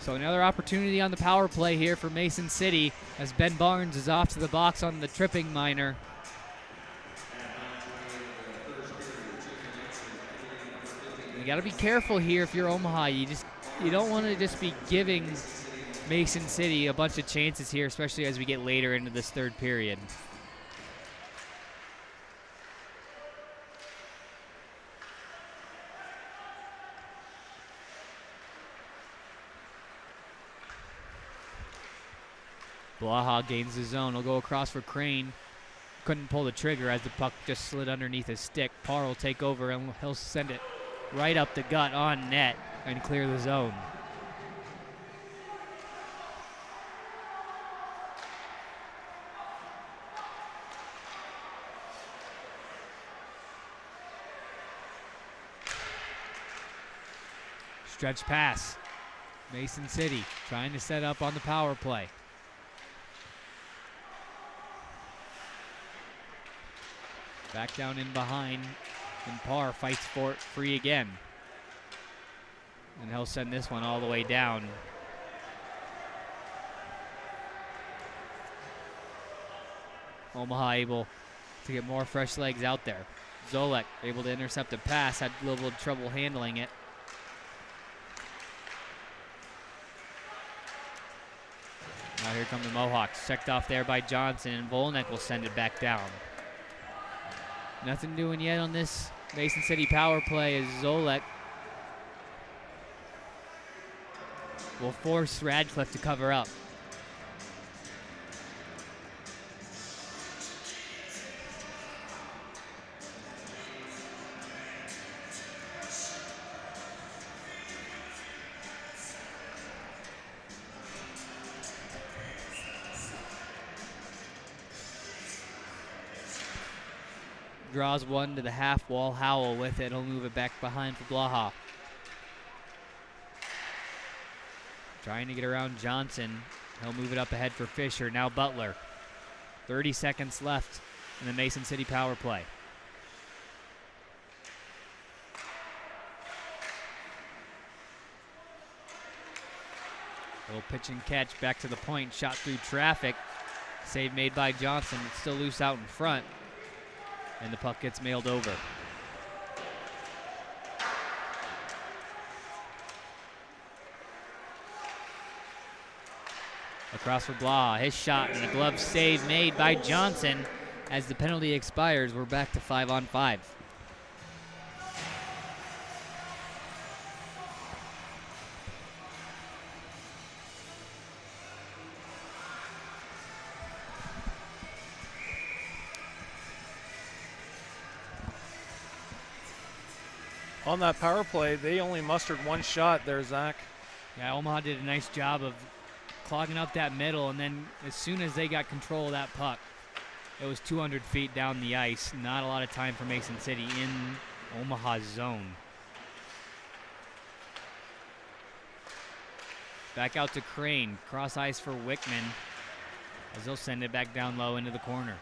So another opportunity on the power play here for Mason City as Ben Barnes is off to the box on the tripping minor. You got to be careful here if you're Omaha. You don't want to just be giving Mason City a bunch of chances here, especially as we get later into this third period. Blaha gains the zone. He'll go across for Crane. Couldn't pull the trigger as the puck just slid underneath his stick. Parr will take over and he'll send it right up the gut on net and clear the zone. Stretch pass. Mason City trying to set up on the power play. Back down in behind, and Parr fights for it free again. And he'll send this one all the way down. Omaha able to get more fresh legs out there. Zolek able to intercept a pass, had a little trouble handling it. Now here come the Mohawks, checked off there by Johnson, and Volnek will send it back down. Nothing doing yet on this Mason City power play as Zolek will force Radcliffe to cover up. Draws one to the half wall. Howell with it. He'll move it back behind for Blaha. Trying to get around Johnson. He'll move it up ahead for Fisher. Now Butler. 30 seconds left in the Mason City power play. Little pitch and catch back to the point. Shot through traffic. Save made by Johnson. It's still loose out in front. And the puck gets mailed over. Across for Blah, his shot and a glove save made by Johnson. As the penalty expires, we're back to 5-on-5. On that power play, they only mustered one shot there, Zach. Yeah, Omaha did a nice job of clogging up that middle, and then as soon as they got control of that puck, it was 200 feet down the ice. Not a lot of time for Mason City in Omaha's zone. Back out to Crane. Cross ice for Wickman as they'll send it back down low into the corner.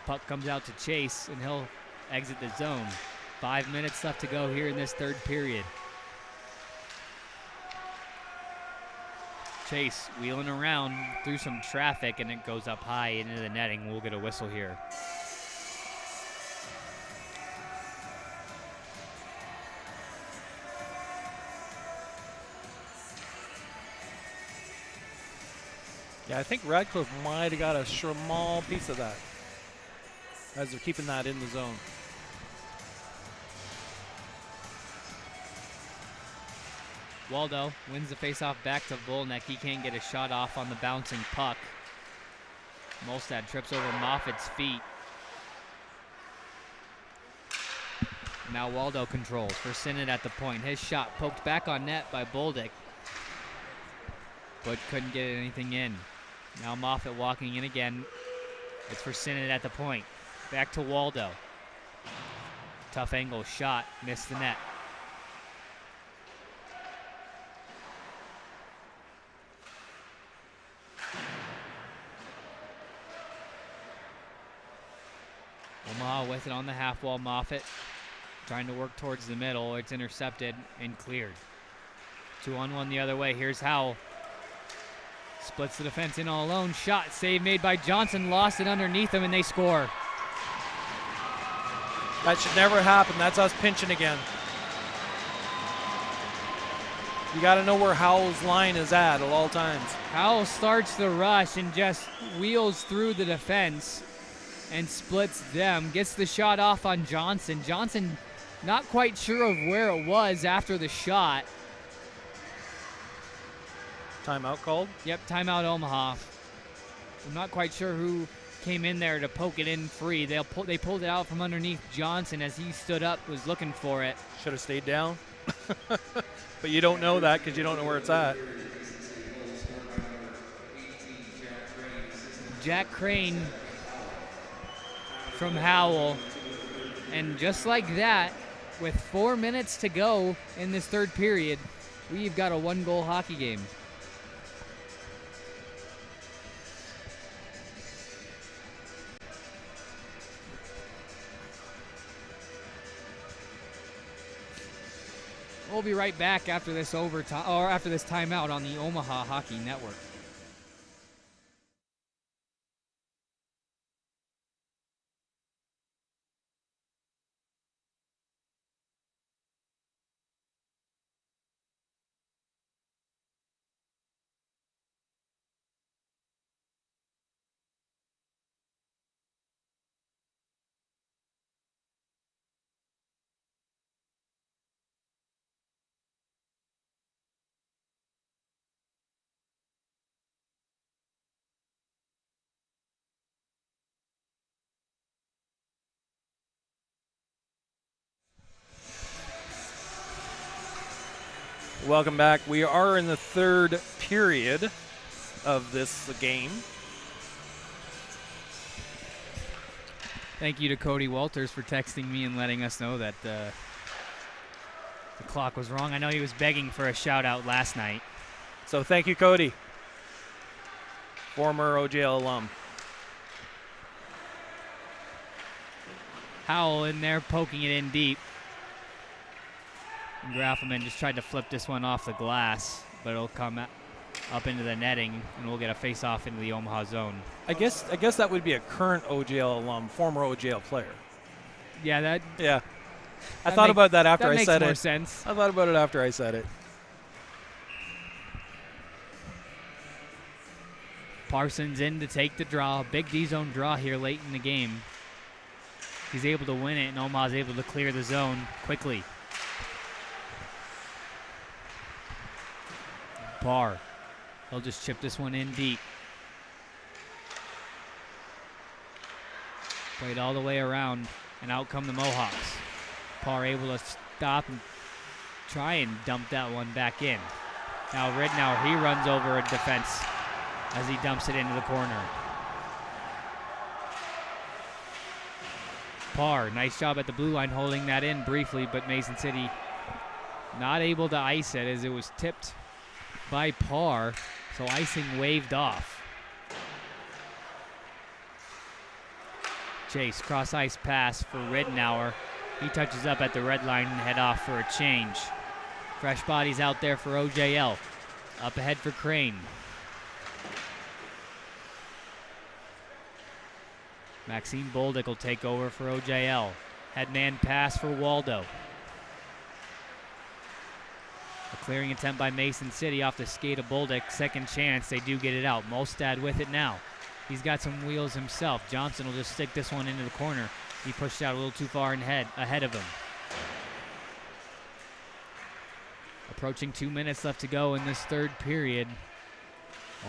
Puck comes out to Chase, and he'll exit the zone. 5 minutes left to go here in this third period. Chase wheeling around through some traffic, and it goes up high into the netting. We'll get a whistle here. Yeah, I think Radcliffe might have got a small piece of that as they're keeping that in the zone. Waldo wins the faceoff back to Volnek. He can't get a shot off on the bouncing puck. Molstad trips over Moffitt's feet. Now Waldo controls for Sinnott at the point. His shot poked back on net by Boldick, but couldn't get anything in. Now Moffitt walking in again. It's for Sinnott at the point. Back to Waldo. Tough angle shot, missed the net. Omaha with it on the half wall. Moffitt trying to work towards the middle. It's intercepted and cleared. 2-on-1 the other way. Here's Howell. Splits the defense in all alone. Shot, save made by Johnson. Lost it underneath him, and they score. That should never happen. That's us pinching again. You got to know where Howell's line is at all times. Howell starts the rush and just wheels through the defense and splits them. Gets the shot off on Johnson. Johnson not quite sure of where it was after the shot. Timeout called? Yep, timeout Omaha. I'm not quite sure who came in there to poke it in free. They pulled it out from underneath Johnson as he stood up, was looking for it. Should have stayed down. But you don't know that because you don't know where it's at. Jack Crane from Howell. And just like that, with 4 minutes to go in this third period, we've got a one-goal hockey game. We'll be right back after this overtime or after this timeout on the Omaha Hockey Network. Welcome back. We are in the third period of this game. Thank you to Cody Walters for texting me and letting us know that the The clock was wrong. I know he was begging for a shout out last night. So thank you, Cody, former OJL alum. Howell in there poking it in deep. And Graffelman just tried to flip this one off the glass, but it'll come up into the netting, and we'll get a face-off into the Omaha zone. I guess that would be a current OJL alum, former OJL player. Yeah, Yeah. I thought about that after I said it. That makes more sense. I thought about it after I said it. Parsons in to take the draw. Big D-zone draw here late in the game. He's able to win it, and Omaha's able to clear the zone quickly. Barr. He'll just chip this one in deep. Played all the way around, and out come the Mohawks. Parr able to stop and try and dump that one back in. Now Ridnour, he runs over a defense as he dumps it into the corner. Parr, nice job at the blue line holding that in briefly, but Mason City not able to ice it as it was tipped by Parr, so icing waved off. Chase, cross ice pass for Ridnour. He touches up at the red line and head off for a change. Fresh bodies out there for OJL. Up ahead for Crane. Maxime Boldick will take over for OJL. Headman pass for Waldo. A clearing attempt by Mason City off the skate of Boldick. Second chance, they do get it out. Molstad with it now. He's got some wheels himself. Johnson will just stick this one into the corner. He pushed out a little too far ahead of him. Approaching 2 minutes left to go in this third period.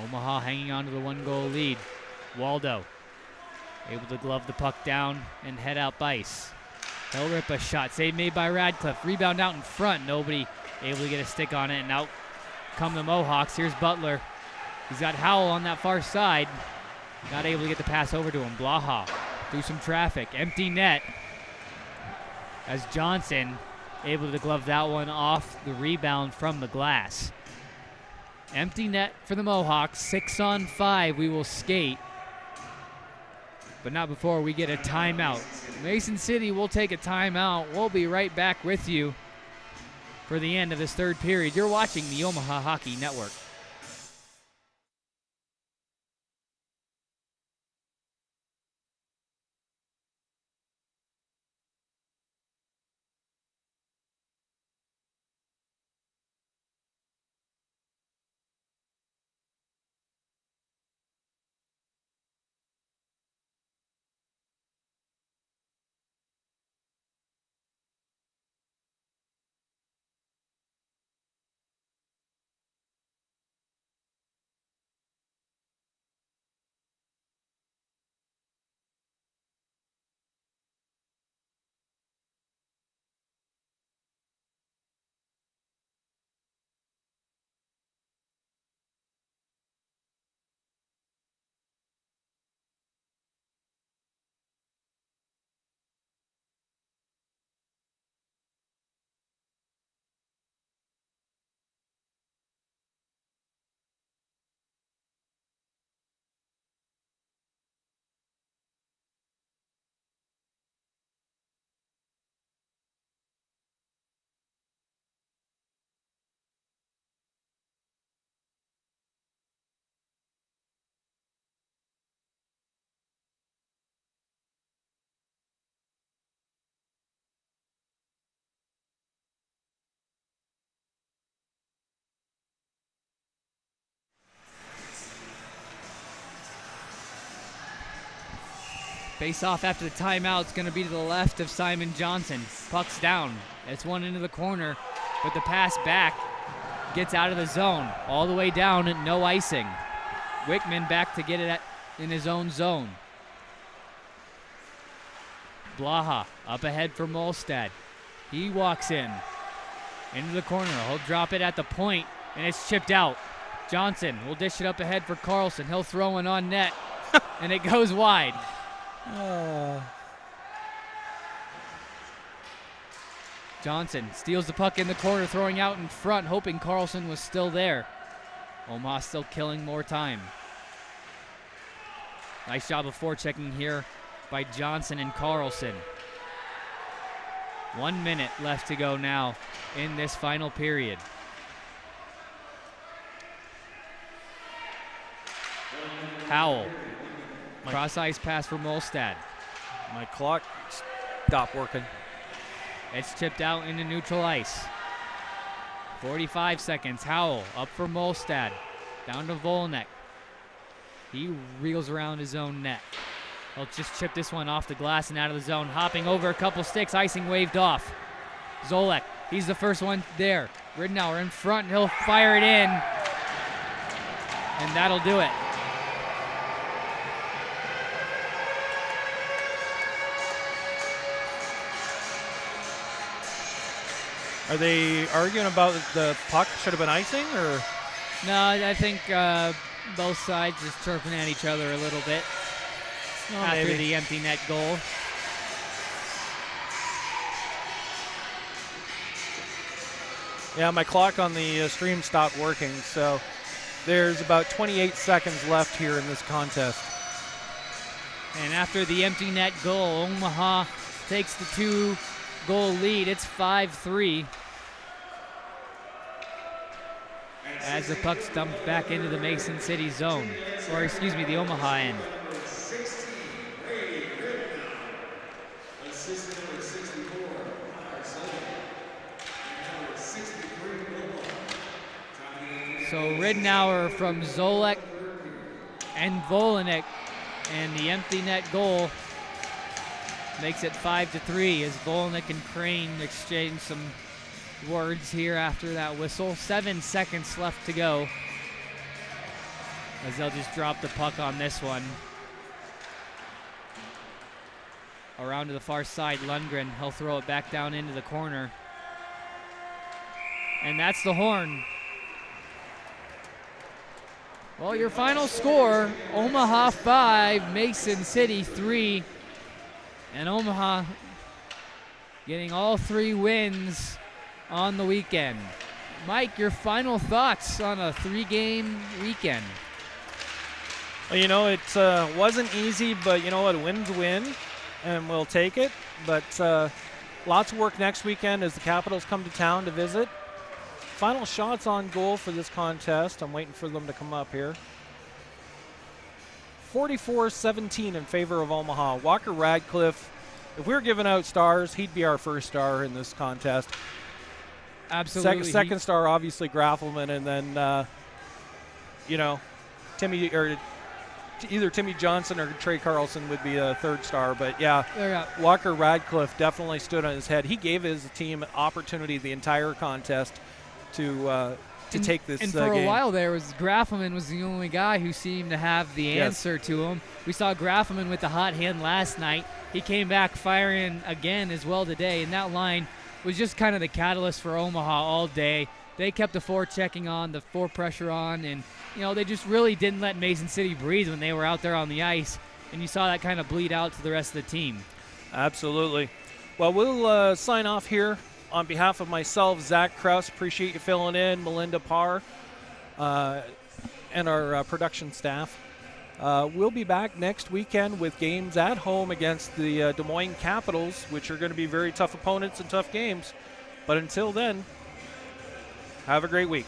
Omaha hanging on to the 1-goal lead. Waldo able to glove the puck down and head out ice. He'll rip a shot. Save made by Radcliffe. Rebound out in front. Nobody able to get a stick on it, and out come the Mohawks. Here's Butler. He's got Howell on that far side. Not able to get the pass over to him. Blaha through some traffic. Empty net as Johnson able to glove that one off the rebound from the glass. Empty net for the Mohawks. 6-on-5 we will skate, but not before we get a timeout. Mason City will take a timeout. We'll be right back with you for the end of this third period. You're watching the Omaha Hockey Network. Face off after the timeout. It's going to be to the left of Simon Johnson. Puck's down. It's one into the corner, but the pass back gets out of the zone. All the way down and no icing. Wickman back to get it in his own zone. Blaha up ahead for Molstad. He walks into the corner. He'll drop it at the point, and it's chipped out. Johnson will dish it up ahead for Carlson. He'll throw it on net, and it goes wide. Johnson steals the puck in the corner, throwing out in front, hoping Carlson was still there. Omaha still killing more time. Nice job of forechecking here by Johnson and Carlson. 1 minute left to go now in this final period. Howell. Cross-ice pass for Molstad. My clock stopped working. It's chipped out into neutral ice. 45 seconds. Howell up for Molstad. Down to Volnek. He reels around his own net. He'll just chip this one off the glass and out of the zone. Hopping over a couple sticks. Icing waved off. Zolek. He's the first one there. Ridenour in front. He'll fire it in. And that'll do it. Are they arguing about the puck should have been icing, or? No, I think both sides just chirping at each other a little bit after maybe. the empty net goal. Yeah, my clock on the stream stopped working, so there's about 28 seconds left here in this contest. And after the empty net goal, Omaha takes the 2-goal lead. It's 5-3. As the puck's dumped back into the Mason City zone, or excuse me, the Omaha end. So Ridenour from Zolek and Volnek, and the empty net goal makes it 5-3 as Volnek and Crane exchange some words here after that whistle. 7 seconds left to go as they'll just drop the puck on this one. Around to the far side, Lundgren, he'll throw it back down into the corner. And that's the horn. Well, your final score, Omaha 5, Mason City 3. And Omaha getting all 3 wins on the weekend. Mike, your final thoughts on a 3-game weekend? Well, you know, it wasn't easy, but you know what? Win's win, and we'll take it. But lots of work next weekend as the Capitals come to town to visit. Final shots on goal for this contest. I'm waiting for them to come up here. 44-17 in favor of Omaha. Walker Radcliffe, if we were giving out stars, he'd be our first star in this contest. Absolutely. Second star, obviously, Graffelman, and then, you know, either Timmy Johnson or Trey Carlson would be a third star. But, yeah, Walker Radcliffe definitely stood on his head. He gave his team opportunity the entire contest to take this game. And for a while there, Graffelman was the only guy who seemed to have the answer to him. We saw Graffelman with the hot hand last night. He came back firing again as well today, and that line was just kind of the catalyst for Omaha all day. They kept the forechecking on, the forepressure on, and you know they just really didn't let Mason City breathe when they were out there on the ice, and you saw that kind of bleed out to the rest of the team. Absolutely. Well, we'll sign off here. On behalf of myself, Zach Krause, appreciate you filling in, Melinda Parr, and our production staff. We'll be back next weekend with games at home against the Des Moines Capitals, which are going to be very tough opponents and tough games. But until then, have a great week.